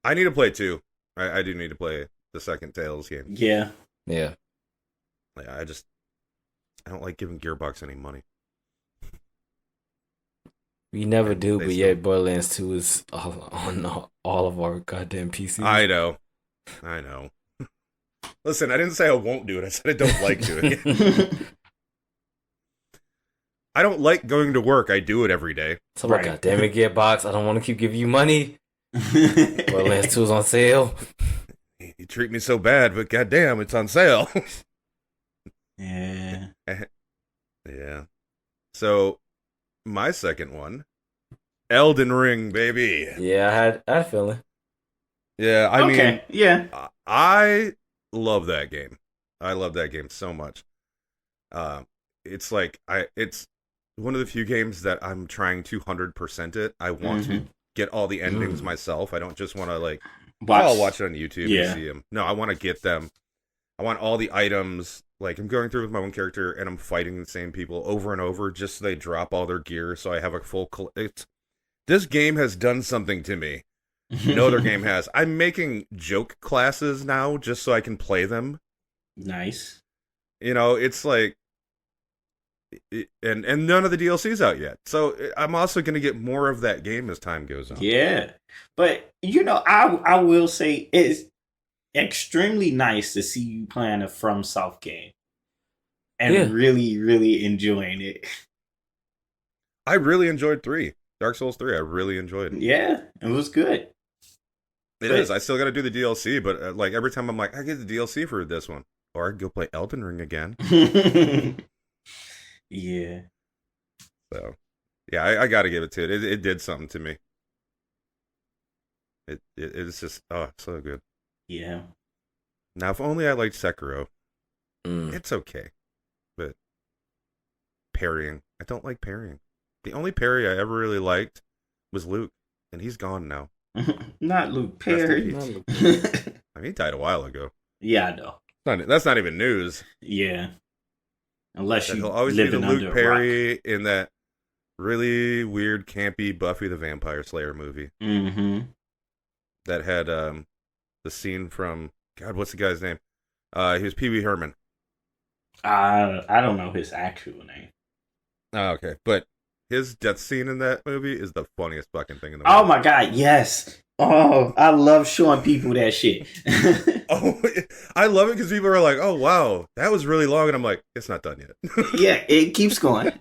Speaker 1: I need to play 2. I do need to play the second Tales game.
Speaker 3: Yeah,
Speaker 2: yeah.
Speaker 1: Like, I don't like giving Gearbox any money.
Speaker 2: We never do,
Speaker 1: They
Speaker 2: but
Speaker 1: still-
Speaker 2: yet Borderlands 2 is on all of our goddamn PCs.
Speaker 1: I know. Listen, I didn't say I won't do it. I said I don't like doing it. I don't like going to work. I do it every day.
Speaker 2: So like,
Speaker 3: Right.
Speaker 2: goddamn it, Gearbox, I don't want to keep giving you money. Borderlands 2 is on sale.
Speaker 1: You treat me so bad, but goddamn, it's on sale.
Speaker 3: yeah.
Speaker 1: Yeah. So, my second one, Elden Ring, baby.
Speaker 2: Yeah, I had a feeling.
Speaker 1: Yeah, I mean,
Speaker 3: Okay. Yeah.
Speaker 1: I love that game. I love that game so much. It's like it's one of the few games that I'm trying to 100% it. I want to get all the endings myself. I don't just want to like I'll watch it on YouTube
Speaker 3: Yeah.
Speaker 1: and see them. No, I want to get them. I want all the items. Like, I'm going through with my one character and I'm fighting the same people over and over just so they drop all their gear so I have a full... This game has done something to me. No other game has. I'm making joke classes now just so I can play them.
Speaker 3: Nice.
Speaker 1: You know, it's like... and none of the DLC's out yet. So I'm also going to get more of that game as time goes on.
Speaker 3: Yeah, but I will say it's extremely nice to see you playing a FromSoft game and really, really enjoying it.
Speaker 1: I really enjoyed 3. Dark Souls 3. I really enjoyed it.
Speaker 3: Yeah, it was good.
Speaker 1: It is. I still got to do the DLC, but like every time I'm like, I get the DLC for this one, or I can go play Elden Ring again.
Speaker 3: Yeah.
Speaker 1: So, yeah, I got to give it to it. It did something to me. It's just so good.
Speaker 3: Yeah.
Speaker 1: Now, if only I liked Sekiro.
Speaker 2: Mm.
Speaker 1: It's okay, but parrying, I don't like parrying. The only parry I ever really liked was Luke, and he's gone now.
Speaker 3: Not Luke Perry.
Speaker 1: I mean, he died a while ago.
Speaker 3: Yeah, I know.
Speaker 1: That's not even news.
Speaker 3: Yeah. Unless you
Speaker 1: He'll always be the
Speaker 3: living under
Speaker 1: Luke
Speaker 3: a
Speaker 1: Perry
Speaker 3: rock.
Speaker 1: in that really weird, campy Buffy the Vampire Slayer movie
Speaker 3: Mm-hmm.
Speaker 1: that had the scene from God, what's the guy's name? He was Pee Wee Herman.
Speaker 3: I don't know his actual name.
Speaker 1: Oh, okay, but his death scene in that movie is the funniest fucking thing in the
Speaker 3: Oh
Speaker 1: world.
Speaker 3: my god, yes. Oh, I love showing people that shit.
Speaker 1: Oh, I love it because people are like, "Oh wow, that was really long," and I'm like, "It's not done yet."
Speaker 3: Yeah, it keeps going.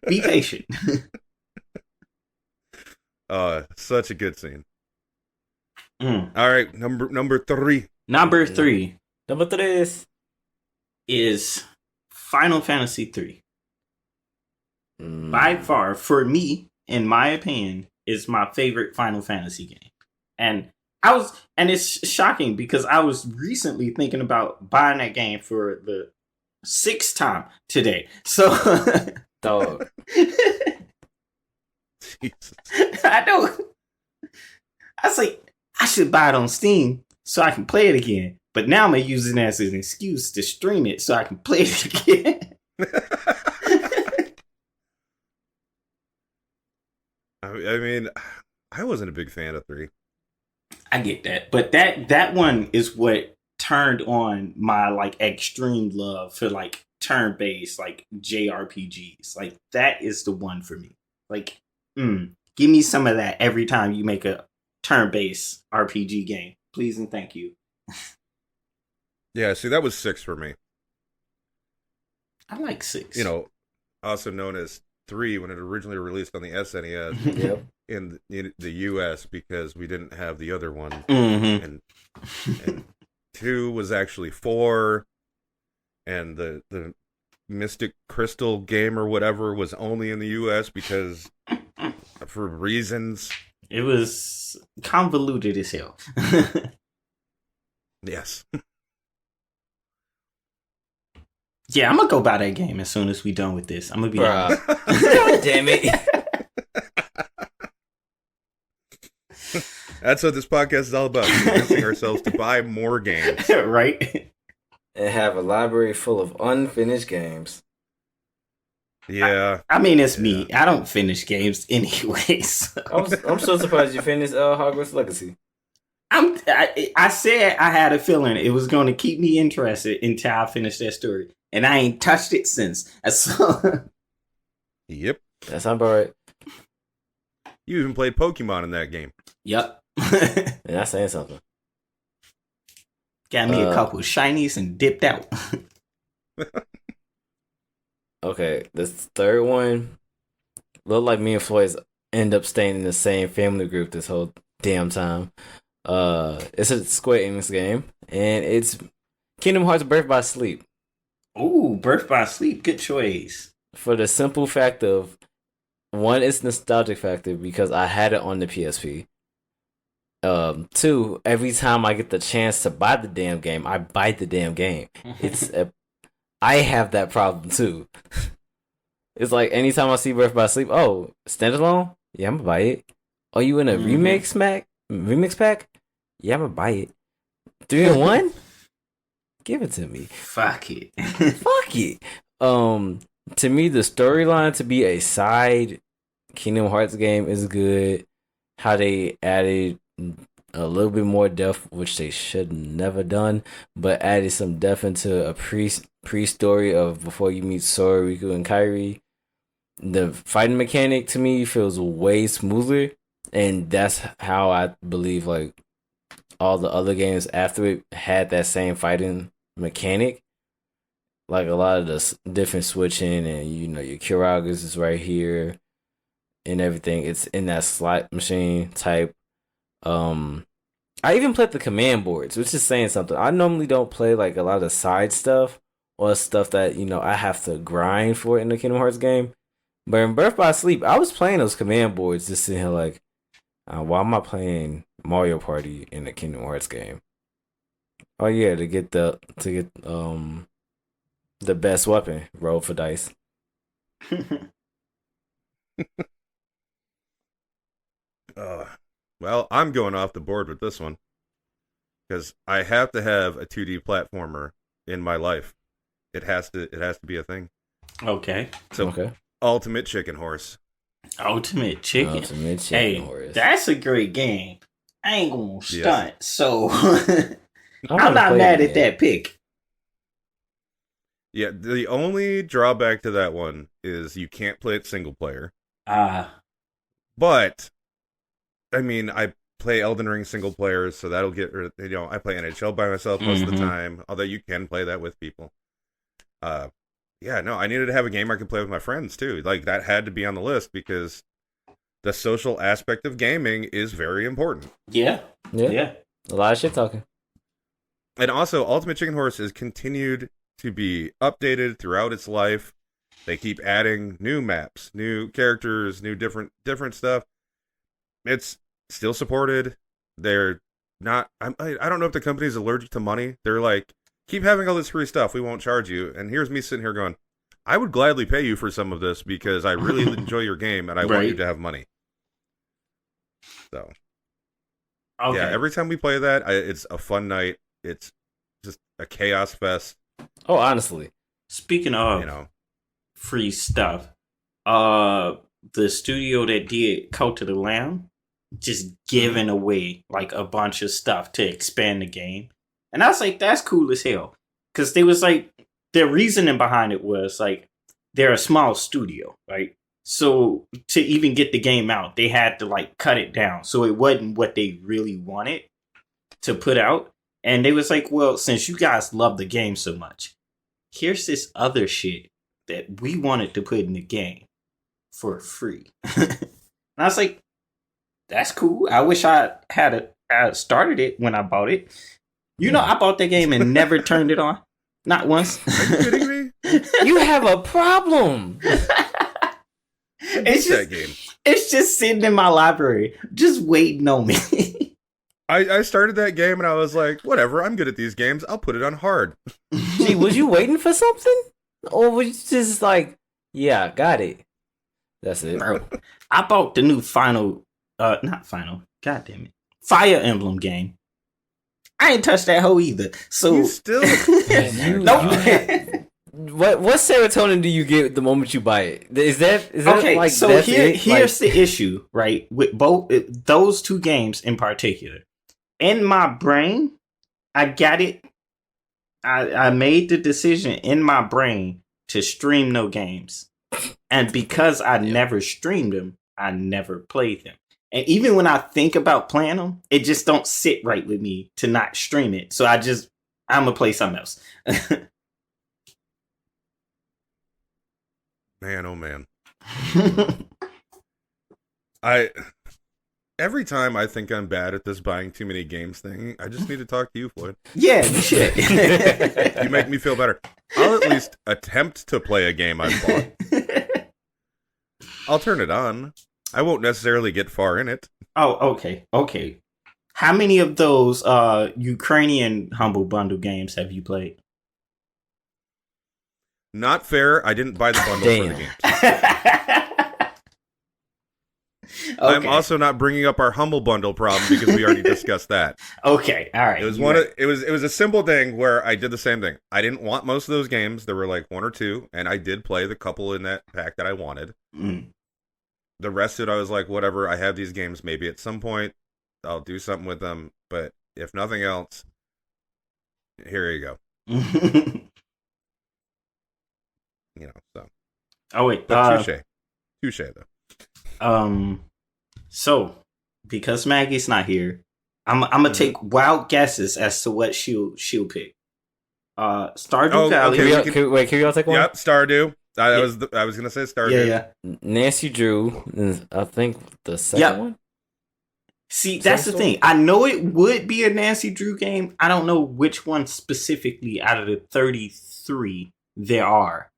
Speaker 3: Be patient.
Speaker 1: Such a good scene.
Speaker 3: Mm.
Speaker 1: All right, number 3.
Speaker 3: Number 3
Speaker 2: Number 3
Speaker 3: is Final Fantasy 3.
Speaker 2: Mm.
Speaker 3: By far, for me, in my opinion, is my favorite Final Fantasy game. And it's shocking because I was recently thinking about buying that game for the 6th time today. So
Speaker 2: Dog.
Speaker 1: Jesus.
Speaker 3: I know. I was like, I should buy it on Steam so I can play it again. But now I'm gonna use it as an excuse to stream it so I can play it again.
Speaker 1: I mean, I wasn't a big fan of 3.
Speaker 3: I get that, but that one is what turned on my like extreme love for like turn-based like JRPGs. Like that is the one for me. Like, give me some of that every time you make a turn-based RPG game, please and thank you.
Speaker 1: Yeah, see, that was 6 for me.
Speaker 3: I like 6.
Speaker 1: You know, also known as 3 when it originally released on the SNES
Speaker 2: Yep.
Speaker 1: in the US because we didn't have the other one.
Speaker 3: Mm-hmm.
Speaker 1: And 2 was actually 4, and the Mystic Crystal game or whatever was only in the US because for reasons.
Speaker 3: It was convoluted as hell.
Speaker 1: Yes.
Speaker 3: Yeah, I'm gonna go buy that game as soon as we done with this. I'm gonna be honest.
Speaker 2: God damn it.
Speaker 1: That's what this podcast is all about. Convincing ourselves to buy more games.
Speaker 3: Right?
Speaker 2: And have a library full of unfinished games.
Speaker 1: Yeah.
Speaker 3: I mean, it's me. I don't finish games anyways.
Speaker 2: I'm so surprised you finished Hogwarts Legacy.
Speaker 3: I said I had a feeling it was going to keep me interested until I finished that story, and I ain't touched it since.
Speaker 1: Yep.
Speaker 2: That sounds about right.
Speaker 1: You even played Pokemon in that game.
Speaker 3: Yep.
Speaker 2: Yeah, that's saying something.
Speaker 3: Got me a couple shinies and dipped out.
Speaker 2: Okay, this third one look like me and Floyd end up staying in the same family group this whole damn time. It's a Square Enix game, and it's Kingdom Hearts Birth by Sleep.
Speaker 3: Ooh, Birth by Sleep, good choice.
Speaker 2: For the simple fact of, one, it's nostalgic factor because I had it on the PSP. 2, every time I get the chance to buy the damn game, I buy the damn game. I have that problem too. It's like anytime I see Birth by Sleep, oh, standalone? Yeah, I'm gonna buy it. Oh, you in a remix pack? Yeah, I'm gonna buy it. 3 in 1? Give it to me.
Speaker 3: Fuck it.
Speaker 2: Fuck it. To me, the storyline to be a side Kingdom Hearts game is good. How they added a little bit more depth, which they should never done, but added some depth into a pre-story of before you meet Sora, Riku, and Kairi. The fighting mechanic to me feels way smoother, and that's how I believe like all the other games after it had that same fighting mechanic. Like a lot of the different switching, and your Kiragas is right here and everything. It's in that slot machine type. I even played the command boards, which is saying something. I normally don't play like a lot of side stuff or stuff that I have to grind for in the Kingdom Hearts game. But in Birth by Sleep, I was playing those command boards just sitting here like, why am I playing Mario Party in the Kingdom Hearts game? Oh yeah, to get the best weapon, roll for dice.
Speaker 1: Well, I'm going off the board with this one because I have to have a 2D platformer in my life. It has to be a thing.
Speaker 3: Okay.
Speaker 1: So,
Speaker 2: Okay.
Speaker 1: Ultimate Chicken Horse.
Speaker 3: Ultimate Chicken.
Speaker 2: Ultimate Chicken Horse.
Speaker 3: That's a great game. I ain't gonna stunt, so
Speaker 2: I
Speaker 3: I'm
Speaker 2: wanna
Speaker 3: not
Speaker 2: play
Speaker 3: mad
Speaker 2: it
Speaker 3: at that pick.
Speaker 1: Yeah, the only drawback to that one is you can't play it single player. But I mean, I play Elden Ring single player, so that'll get I play NHL by myself most of the time, although you can play that with people. Yeah, no, I needed to have a game I could play with my friends too. Like that had to be on the list because the social aspect of gaming is very important.
Speaker 3: Yeah.
Speaker 2: A lot of shit talking.
Speaker 1: And also, Ultimate Chicken Horse has continued to be updated throughout its life. They keep adding new maps, new characters, new different stuff. It's still supported. They're not. I don't know if the company's allergic to money. They're like, keep having all this free stuff. We won't charge you. And here's me sitting here going, I would gladly pay you for some of this because I really enjoy your game and I want you to have money. So,
Speaker 3: Okay.
Speaker 1: yeah, every time we play that, it's a fun night. It's just a chaos fest.
Speaker 2: Oh, honestly.
Speaker 3: Speaking of free stuff, the studio that did Cult of the Lamb just giving away like a bunch of stuff to expand the game. And I was like, that's cool as hell. Because they was like, their reasoning behind it was like, they're a small studio, right? So to even get the game out, they had to like cut it down. So it wasn't what they really wanted to put out. And they was like, well, since you guys love the game so much, here's this other shit that we wanted to put in the game for free. And I was like, that's cool. I wish I had started it when I bought it. I bought that game and never turned it on. Not once.
Speaker 1: Are you kidding me?
Speaker 2: You have a problem.
Speaker 3: It's just, that game. It's just sitting in my library, just waiting on me.
Speaker 1: I started that game and I was like, whatever, I'm good at these games. I'll put it on hard.
Speaker 2: Gee, was you waiting for something? Or was you just like, yeah, got it. That's it.
Speaker 3: Bro, I bought the new not Final, god damn it, Fire Emblem game. I ain't touched that hoe either. So
Speaker 1: you still
Speaker 2: What serotonin do you get the moment you buy it? Is that
Speaker 3: okay?
Speaker 2: Like,
Speaker 3: so here's the issue, right? With both those two games in particular, in my brain, I got it. I made the decision in my brain to stream no games, and because I never streamed them, I never played them. And even when I think about playing them, it just don't sit right with me to not stream it. So I'm gonna play something else.
Speaker 1: Man, oh man. Every time I think I'm bad at this buying too many games thing, I just need to talk to you, Floyd.
Speaker 3: Yeah, you should.
Speaker 1: You make me feel better. I'll at least attempt to play a game I've bought. I'll turn it on. I won't necessarily get far in it.
Speaker 3: Oh, okay. How many of those Ukrainian Humble Bundle games have you played?
Speaker 1: Not fair. I didn't buy the bundle for the games. Okay. I'm also not bringing up our Humble Bundle problem because we already discussed that.
Speaker 3: Okay, all right.
Speaker 1: It was it was a simple thing where I did the same thing. I didn't want most of those games. There were like one or two, and I did play the couple in that pack that I wanted. The rest of it, I was like, whatever. I have these games. Maybe at some point I'll do something with them. But if nothing else, here you go. So.
Speaker 3: Oh wait,
Speaker 1: But touche though.
Speaker 3: So because Maggie's not here, I'm gonna take wild guesses as to what she'll pick. Stardew Valley.
Speaker 1: Okay.
Speaker 2: Can we all take one?
Speaker 1: Yep, Stardew. I was gonna say Stardew.
Speaker 3: Yeah.
Speaker 2: Nancy Drew is, I think, the second one.
Speaker 3: See, that's the thing. I know it would be a Nancy Drew game. I don't know which one specifically out of the 33 there are.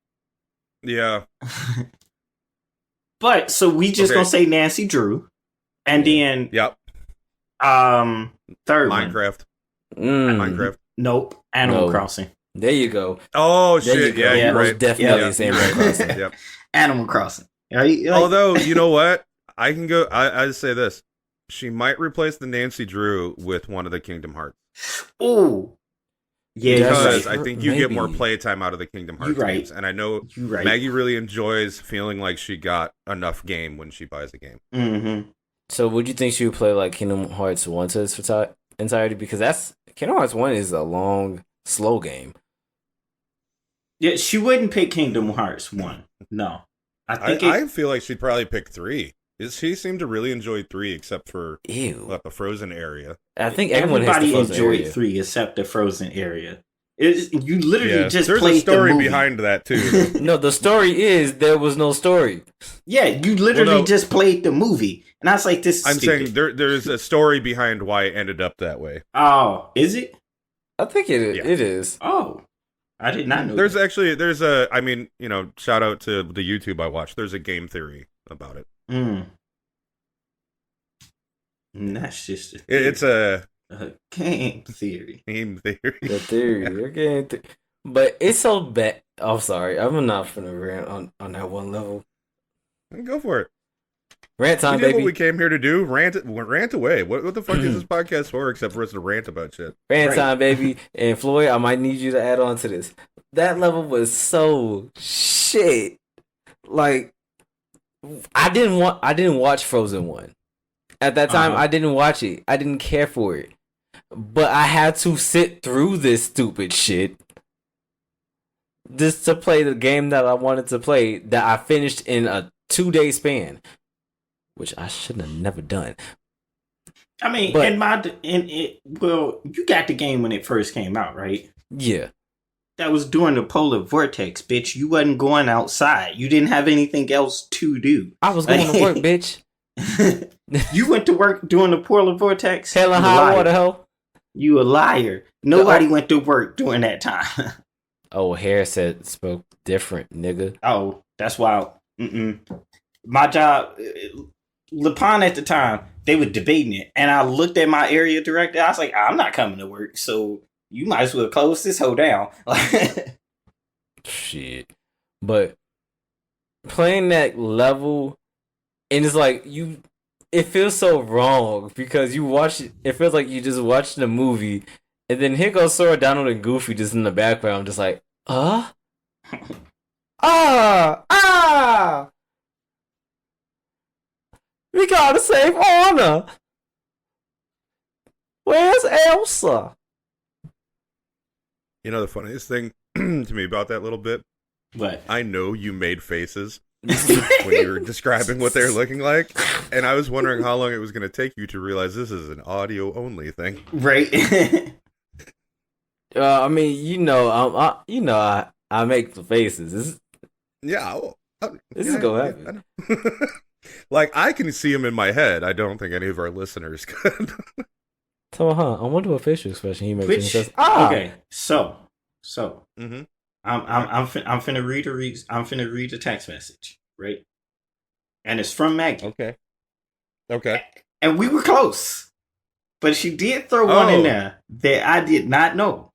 Speaker 1: Yeah.
Speaker 3: But so we just gonna say Nancy Drew, and then
Speaker 1: Yep.
Speaker 3: Third
Speaker 1: Minecraft.
Speaker 3: one. Nope. Animal Crossing.
Speaker 2: There you go.
Speaker 1: Oh
Speaker 2: There
Speaker 1: shit!
Speaker 2: you go.
Speaker 1: Yeah, you're
Speaker 2: Most
Speaker 1: right.
Speaker 2: definitely saying Animal Crossing.
Speaker 1: Yep.
Speaker 3: Animal Crossing. Like,
Speaker 1: Although, you know what? I can go. I say this. She might replace the Nancy Drew with one of the Kingdom Hearts.
Speaker 3: ooh, yeah,
Speaker 1: Because
Speaker 3: you're right.
Speaker 1: I think you get more
Speaker 2: Maybe.
Speaker 1: playtime out of the Kingdom Hearts
Speaker 3: You're right.
Speaker 1: games, and I know
Speaker 3: You're right.
Speaker 1: Maggie really enjoys feeling like she got enough game when she buys a game.
Speaker 3: Mm-hmm.
Speaker 2: So would you think she would play like Kingdom Hearts 1 to its entirety? Because that's Kingdom Hearts 1 is a long, slow game.
Speaker 3: Yeah, she wouldn't pick Kingdom Hearts 1. No.
Speaker 1: I feel like she'd probably pick 3. She seemed to really enjoy 3, except for
Speaker 2: Ew.
Speaker 1: the frozen area.
Speaker 2: I think everyone has the
Speaker 3: everybody
Speaker 2: frozen
Speaker 3: enjoyed
Speaker 2: area.
Speaker 3: 3 except the frozen area. You literally
Speaker 1: Yeah,
Speaker 3: just
Speaker 1: there's
Speaker 3: played
Speaker 1: a story
Speaker 3: the movie.
Speaker 1: behind that too.
Speaker 2: No, the story is there was no story.
Speaker 3: Yeah, you literally
Speaker 1: Well, no.
Speaker 3: just played the movie. And I was like, this is
Speaker 1: I'm
Speaker 3: stupid.
Speaker 1: saying there's a story behind why it ended up that way.
Speaker 3: Oh, is it?
Speaker 2: I think it
Speaker 1: Yeah.
Speaker 2: it is.
Speaker 3: Oh. I did not know
Speaker 1: There's
Speaker 3: that.
Speaker 1: actually I mean, shout out to the YouTube I watched. There's a game theory about it.
Speaker 3: And that's just
Speaker 1: It's a
Speaker 3: game theory.
Speaker 1: game theory.
Speaker 2: The theory. Okay. But it's so bad. I'm sorry. I'm not finna rant on that one level.
Speaker 1: Go for it.
Speaker 2: Rant time,
Speaker 1: We did
Speaker 2: baby.
Speaker 1: what we came here to do. Rant away. What the fuck is this podcast for except for us to rant about shit?
Speaker 2: Rant
Speaker 3: Right.
Speaker 2: time, baby. And Floyd, I might need you to add on to this. That level was so shit. Like, I didn't watch Frozen 1. At that time,
Speaker 3: Uh-huh.
Speaker 2: I didn't watch it. I didn't care for it. But I had to sit through this stupid shit just to play the game that I wanted to play that I finished in a 2-day span, which I should have never done.
Speaker 3: I mean,
Speaker 2: But-
Speaker 3: you got the game when it first came out, right?
Speaker 2: Yeah.
Speaker 3: That was during the polar vortex, bitch. You wasn't going outside. You didn't have anything else to do.
Speaker 2: I was going to work, bitch.
Speaker 3: You went to work during the polar vortex?
Speaker 2: Hell and
Speaker 3: You a
Speaker 2: high
Speaker 3: liar.
Speaker 2: water, hell.
Speaker 3: You a liar. Nobody went to work during that time.
Speaker 2: Oh, Harris spoke different, nigga.
Speaker 3: Oh, that's wild. My job, LePon at the time, they were debating it. And I looked at my area director. I was like, I'm not coming to work. So you might as well close this hoe down.
Speaker 2: Shit. But playing that level, and it's like it feels so wrong because you watch it feels like you just watched the movie, and then here goes Sora, Donald, and Goofy just in the background, just like, we gotta save Anna. Where's Elsa?
Speaker 1: The funniest thing to me about that little bit,
Speaker 3: But
Speaker 1: I know you made faces when you were describing what they're looking like, and I was wondering how long it was going to take you to realize this is an audio only thing.
Speaker 3: right.
Speaker 2: I mean, I make the faces.
Speaker 1: Yeah.
Speaker 2: This is gonna happen.
Speaker 1: I know. Like, I can see them in my head. I don't think any of our listeners could.
Speaker 2: So, I wonder what facial expression he makes when he
Speaker 3: Which
Speaker 2: says,
Speaker 3: okay, so
Speaker 1: Mm-hmm.
Speaker 3: I'm finna read the text message, right? And it's from Maggie.
Speaker 1: Okay.
Speaker 3: And we were close. But she did throw one in there that I did not know.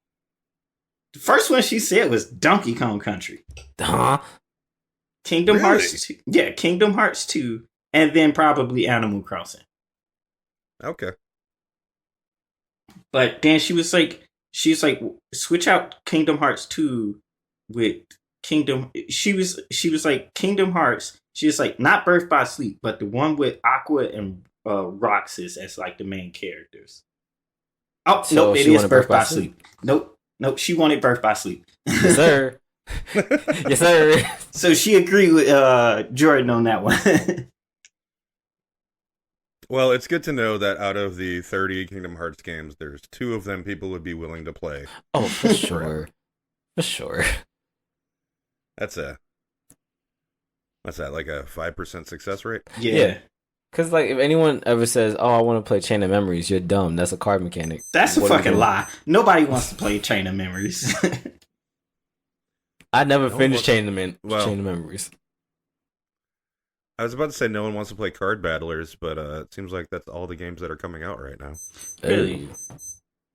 Speaker 3: The first one she said was Donkey Kong Country.
Speaker 2: huh?
Speaker 3: Kingdom
Speaker 1: Really?
Speaker 3: Hearts 2. Yeah, Kingdom Hearts 2. And then probably Animal Crossing.
Speaker 1: Okay.
Speaker 3: But then she's like, switch out Kingdom Hearts 2 with Kingdom. She was like, Kingdom Hearts. She was like, not Birth by Sleep, but the one with Aqua and Roxas as like the main characters. Oh,
Speaker 2: So
Speaker 3: nope, it
Speaker 2: she
Speaker 3: is
Speaker 2: wanted
Speaker 3: Birth by Sleep. Nope, she wanted Birth by Sleep.
Speaker 2: Yes, sir. Yes, sir.
Speaker 3: So she agreed with Jordan on that one.
Speaker 1: Well, it's good to know that out of the 30 Kingdom Hearts games, there's 2 of them people would be willing to play.
Speaker 2: Oh, for sure. For sure.
Speaker 1: That's what's that, like a 5% success rate?
Speaker 2: Yeah. Because, like, if anyone ever says, oh, I want to play Chain of Memories, you're dumb. That's a card mechanic.
Speaker 3: That's a
Speaker 2: What are you
Speaker 3: fucking
Speaker 2: doing?
Speaker 3: lie. Nobody wants to play Chain of Memories.
Speaker 2: I never
Speaker 1: No
Speaker 2: finished
Speaker 1: one-
Speaker 2: Chain of Memories.
Speaker 1: I was about to say no one wants to play Card Battlers, but it seems like that's all the games that are coming out right now.
Speaker 3: Really?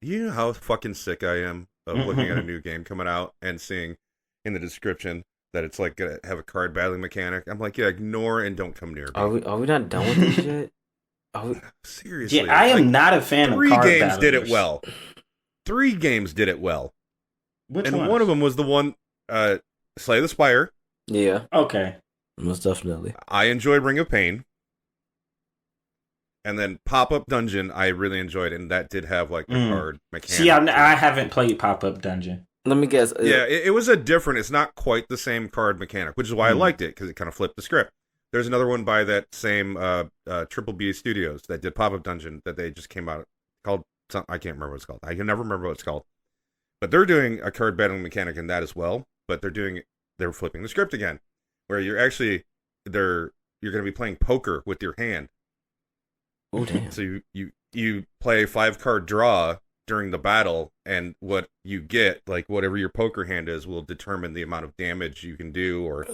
Speaker 1: You know how fucking sick I am of looking at a new game coming out and seeing in the description that it's like gonna have a card battling mechanic. I'm like, yeah, ignore and don't come near me.
Speaker 2: Are we not done with this yet? Are we...
Speaker 1: Seriously.
Speaker 3: Yeah, I am
Speaker 1: like,
Speaker 3: not a fan of
Speaker 1: 3
Speaker 3: card
Speaker 1: games
Speaker 3: battlers.
Speaker 1: did it well. 3 games did it well.
Speaker 3: Which
Speaker 1: And
Speaker 3: ones?
Speaker 1: one of them was the one, Slay the Spire.
Speaker 2: Yeah,
Speaker 3: Okay.
Speaker 2: most definitely.
Speaker 1: I enjoyed Ring of Pain. And then Pop-Up Dungeon, I really enjoyed, and that did have like the card mechanic.
Speaker 3: See, I haven't played Pop-Up Dungeon.
Speaker 2: Let me guess.
Speaker 1: Yeah, it was a different, it's not quite the same card mechanic, which is why I liked it, because it kind of flipped the script. There's another one by that same Triple B Studios that did Pop-Up Dungeon that they just came out, called, I can't remember what it's called. I can never remember what it's called. But they're doing a card battling mechanic in that as well, but they're flipping the script again, where you're actually, you're going to be playing poker with your hand.
Speaker 2: Oh, damn.
Speaker 1: So you play a 5-card draw during the battle, and what you get, like whatever your poker hand is, will determine the amount of damage you can do, or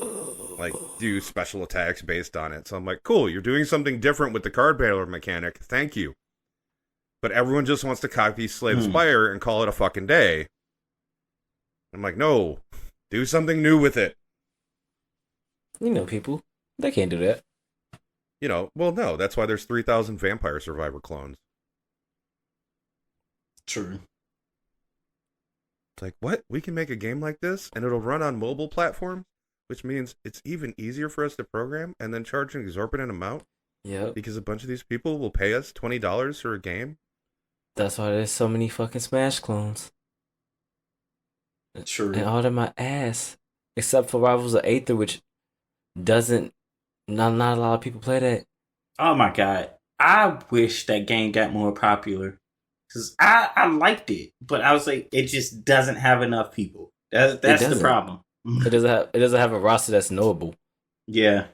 Speaker 1: like do special attacks based on it. So I'm like, cool, you're doing something different with the card battler mechanic. Thank you. But everyone just wants to copy Slay the Spire and call it a fucking day. I'm like, no, do something new with it.
Speaker 2: You know, people, they can't do that.
Speaker 1: You know, well, no, that's why there's 3,000 Vampire Survivor clones.
Speaker 3: True.
Speaker 1: It's like, what? We can make a game like this, and it'll run on mobile platforms, which means it's even easier for us to program and then charge an exorbitant amount
Speaker 2: Yep.
Speaker 1: because a bunch of these people will pay us $20 for a game.
Speaker 2: That's why there's so many fucking Smash clones.
Speaker 3: True.
Speaker 2: And all of my ass. Except for Rivals of Aether, which doesn't... Not a lot of people play that.
Speaker 3: Oh my god. I wish that game got more popular. Because I liked it. But I was like, it just doesn't have enough people. That's the
Speaker 2: doesn't.
Speaker 3: problem.
Speaker 2: It doesn't have a roster that's knowable.
Speaker 3: Yeah.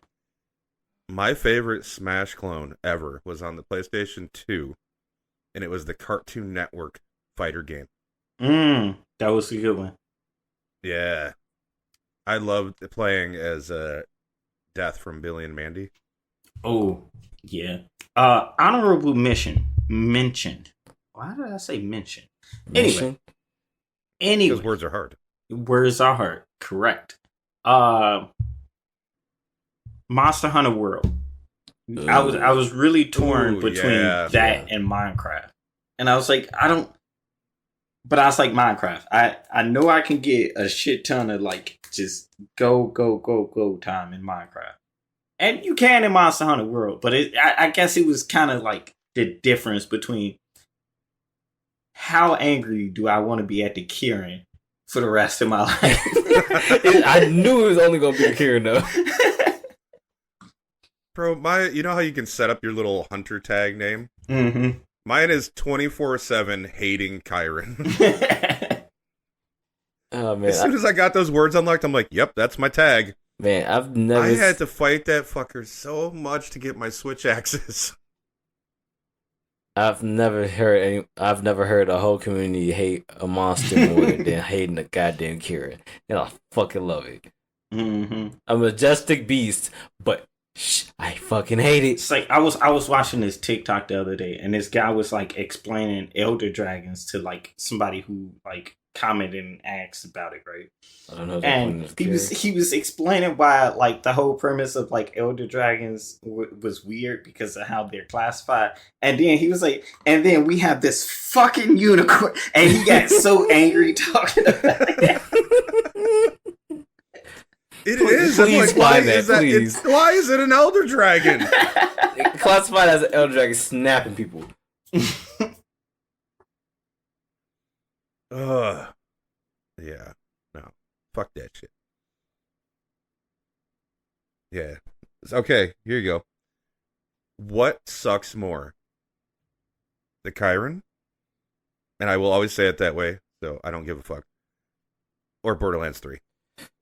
Speaker 1: My favorite Smash clone ever was on the PlayStation 2, and it was the Cartoon Network fighter game.
Speaker 3: That was a good one.
Speaker 1: Yeah. I loved playing as Death from Billy and Mandy.
Speaker 3: Oh, yeah. Honorable mentioned. Why did I say mention?
Speaker 2: Mission?
Speaker 3: Anyway,
Speaker 1: Because words are hard.
Speaker 3: words are hard. Correct. Monster Hunter World. I was really torn
Speaker 1: Ooh,
Speaker 3: between
Speaker 1: yeah.
Speaker 3: that and Minecraft. And I was like, but I was like, Minecraft. I know I can get a shit ton of like just go time in Minecraft. And you can in Monster Hunter World, but I guess it was kind of like the difference between how angry do I want to be at the Kieran for the rest of my life.
Speaker 2: I knew it was only going to be Kieran, though.
Speaker 1: Bro, you know how you can set up your little hunter tag name?
Speaker 3: Mm-hmm.
Speaker 1: Mine is 24/7 hating Kyron.
Speaker 2: Oh, man.
Speaker 1: As soon as I got those words unlocked, I'm like, yep, that's my tag.
Speaker 2: Man, I've never...
Speaker 1: I had to fight that fucker so much to get my Switch access.
Speaker 2: I've never heard a whole community hate a monster more than hating a goddamn Kieran. And I fucking love it.
Speaker 3: Mm-hmm.
Speaker 2: A majestic beast, but I fucking hate it.
Speaker 3: It's like I was watching this TikTok the other day, and this guy was like explaining Elder Dragons to like somebody who like commented and asked about it, right?
Speaker 2: I don't know.
Speaker 3: And he was explaining why like the whole premise of like Elder Dragons was weird because of how they're classified. And then he was like, and then we have this fucking unicorn, and he got so angry talking about it.
Speaker 1: It is. I'm
Speaker 2: Please
Speaker 1: like, why
Speaker 2: buy that,
Speaker 1: is that?
Speaker 2: please.
Speaker 1: Why is it an Elder Dragon?
Speaker 2: Classified as an elder dragon snapping people.
Speaker 1: Ugh. Yeah. No. Fuck that shit. Yeah. Okay, here you go. What sucks more? The Chiron? And I will always say it that way, so I don't give a fuck. Or Borderlands 3.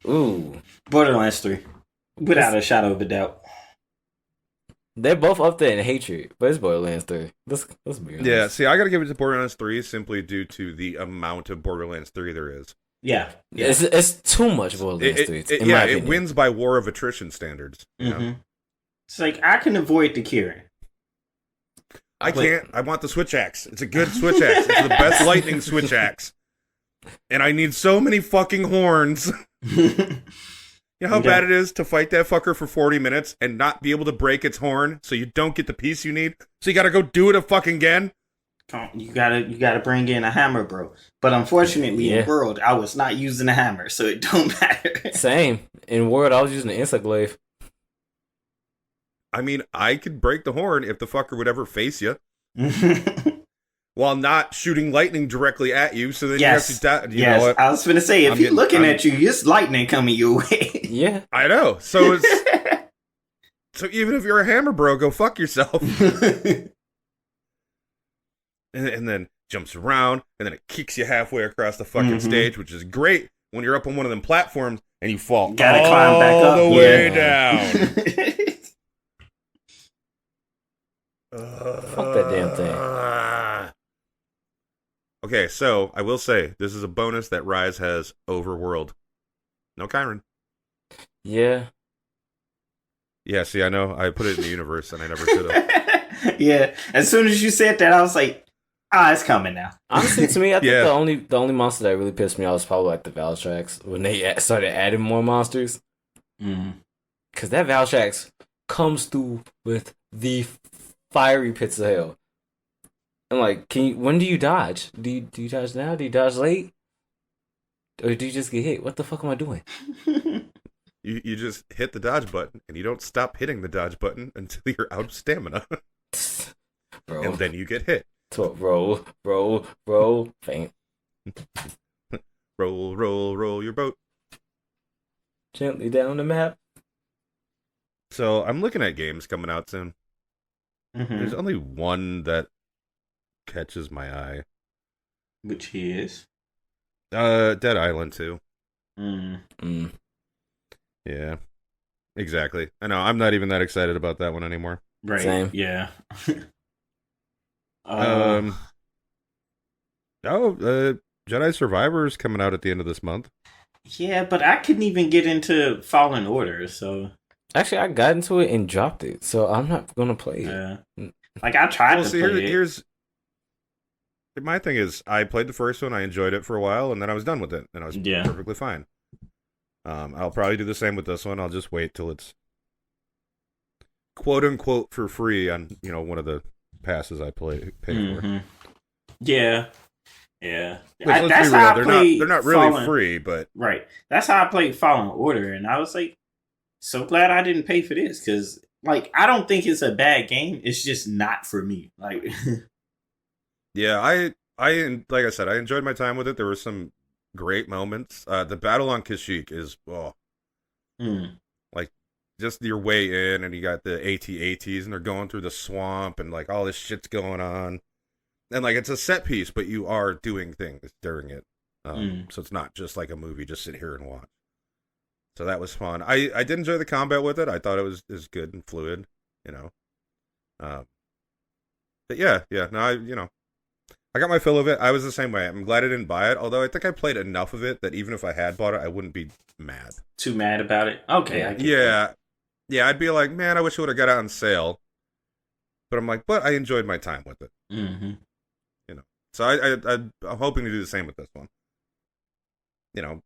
Speaker 2: Ooh,
Speaker 3: Borderlands 3. Without a shadow of a doubt.
Speaker 2: they're both up there in hatred, but it's Borderlands 3. Let's be honest.
Speaker 1: Yeah, see, I gotta give it to Borderlands 3 simply due to the amount of Borderlands 3 there is.
Speaker 3: Yeah.
Speaker 2: It's too much Borderlands 3. In my opinion.
Speaker 1: It wins by war of attrition standards. You know?
Speaker 3: It's like, I can avoid the Kieran.
Speaker 1: I can't. I want the switch axe. It's a good switch axe. It's the best lightning switch axe. And I need so many fucking horns. You know how bad it is to fight that fucker for 40 minutes and not be able to break its horn so you don't get the piece you need? So you gotta go do it a fucking again?
Speaker 3: You gotta bring in a hammer, bro. But unfortunately, in World, I was not using a hammer, so it don't matter.
Speaker 2: Same. In World, I was using an insect glaive.
Speaker 1: I mean, I could break the horn if the fucker would ever face you. While not shooting lightning directly at you, so then you have to die. You know what?
Speaker 3: I was gonna say, if he's looking at you, it's lightning coming your way.
Speaker 2: Yeah.
Speaker 1: I know. So it's so even if you're a hammer bro, go fuck yourself. and then jumps around, and then it kicks you halfway across the fucking stage, which is great when you're up on one of them platforms and you fall
Speaker 3: Gotta climb back up
Speaker 1: the way down.
Speaker 2: Fuck that damn thing.
Speaker 1: Okay, so I will say this is a bonus that Rise has overworld. No Chiron.
Speaker 2: Yeah.
Speaker 1: Yeah, see, I know I put it in the universe and I never should have.
Speaker 3: Yeah. As soon as you said that, I was like, it's coming now.
Speaker 2: Honestly, to me, I think the only monster that really pissed me off was probably like the Valtrax when they started adding more monsters. Because that Valtrax comes through with the fiery pits of hell. And like, when do you dodge? Do you dodge now? Do you dodge late? Or do you just get hit? What the fuck am I doing?
Speaker 1: You just hit the dodge button and you don't stop hitting the dodge button until you're out of stamina.
Speaker 2: Bro.
Speaker 1: And then you get hit.
Speaker 2: Roll, faint.
Speaker 1: Roll your boat.
Speaker 2: Gently down the map.
Speaker 1: So I'm looking at games coming out soon. There's only one that catches my eye.
Speaker 3: Which is?
Speaker 1: Dead Island 2. Yeah. Exactly. I know, I'm not even that excited about that one anymore.
Speaker 3: Right.
Speaker 2: Same.
Speaker 3: Yeah.
Speaker 1: Jedi Survivor is coming out at the end of this month.
Speaker 3: Yeah, but I couldn't even get into Fallen Order, so...
Speaker 2: Actually, I got into it and dropped it, so I'm not gonna play it.
Speaker 3: Yeah. Like, I tried to play it.
Speaker 1: Here's my thing is, I played the first one, I enjoyed it for a while, and then I was done with it, and I was perfectly fine. I'll probably do the same with this one. I'll just wait till it's quote unquote for free on one of the passes I pay for.
Speaker 3: Yeah. Yeah.
Speaker 1: Which, let's be real, they're not really free, but
Speaker 3: right. That's how I played Fallen Order, and I was like, so glad I didn't pay for this, because like I don't think it's a bad game. It's just not for me. Like,
Speaker 1: yeah, I like I said, I enjoyed my time with it. There were some great moments. The battle on Kashyyyk is like just your way in, and you got the AT-ATs, and they're going through the swamp, and like all this shit's going on, and like it's a set piece, but you are doing things during it, so it's not just like a movie. Just sit here and watch. So that was fun. I did enjoy the combat with it. I thought it was good and fluid, But yeah. No, I got my fill of it. I was the same way. I'm glad I didn't buy it. Although I think I played enough of it that even if I had bought it, I wouldn't be mad.
Speaker 3: Too mad about it? Okay. I get that.
Speaker 1: Yeah. I'd be like, man, I wish it would have got it on sale. But I'm like, but I enjoyed my time with it. So I'm hoping to do the same with this one.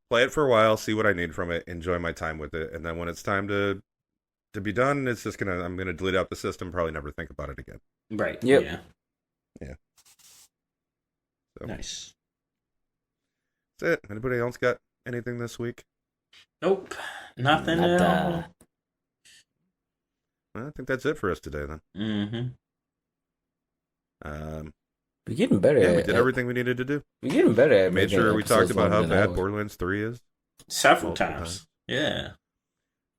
Speaker 1: Play it for a while, see what I need from it, enjoy my time with it, and then when it's time to be done, I'm gonna delete out the system, probably never think about it again.
Speaker 3: Right.
Speaker 2: Yep.
Speaker 1: Yeah. So.
Speaker 3: Nice.
Speaker 1: That's it. Anybody else got anything this week?
Speaker 3: Nope. Nothing at all.
Speaker 1: Well, I think that's it for us today then.
Speaker 2: We're getting better at it.
Speaker 1: We did everything we needed to do.
Speaker 2: We're getting better at it.
Speaker 1: Made sure we talked about how bad Borderlands 3 is.
Speaker 3: several
Speaker 1: Multiple
Speaker 3: times. Yeah.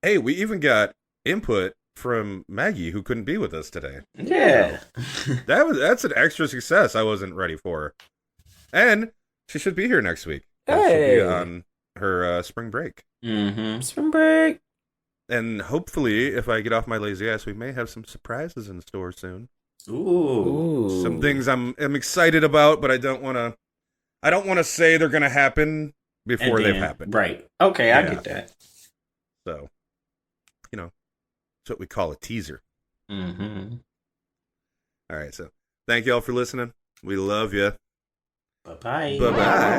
Speaker 1: Hey, we even got input from Maggie, who couldn't be with us today.
Speaker 3: Yeah.
Speaker 1: That's an extra success I wasn't ready for. And she should be here next week. 'Cause She'll
Speaker 2: Hey.
Speaker 1: be on her spring break.
Speaker 3: Mm-hmm.
Speaker 2: Spring break.
Speaker 1: And hopefully, if I get off my lazy ass, we may have some surprises in store soon.
Speaker 3: Ooh.
Speaker 1: Some things I'm excited about, but I don't want to say they're going to happen before
Speaker 3: And
Speaker 1: they've
Speaker 3: then-
Speaker 1: happened.
Speaker 3: Right. Okay, I
Speaker 1: Yeah.
Speaker 3: get that.
Speaker 1: So, it's what we call a teaser.
Speaker 3: Mm-hmm.
Speaker 1: All right, so thank you all for listening. We love you.
Speaker 3: Bye-bye.
Speaker 1: Bye-bye.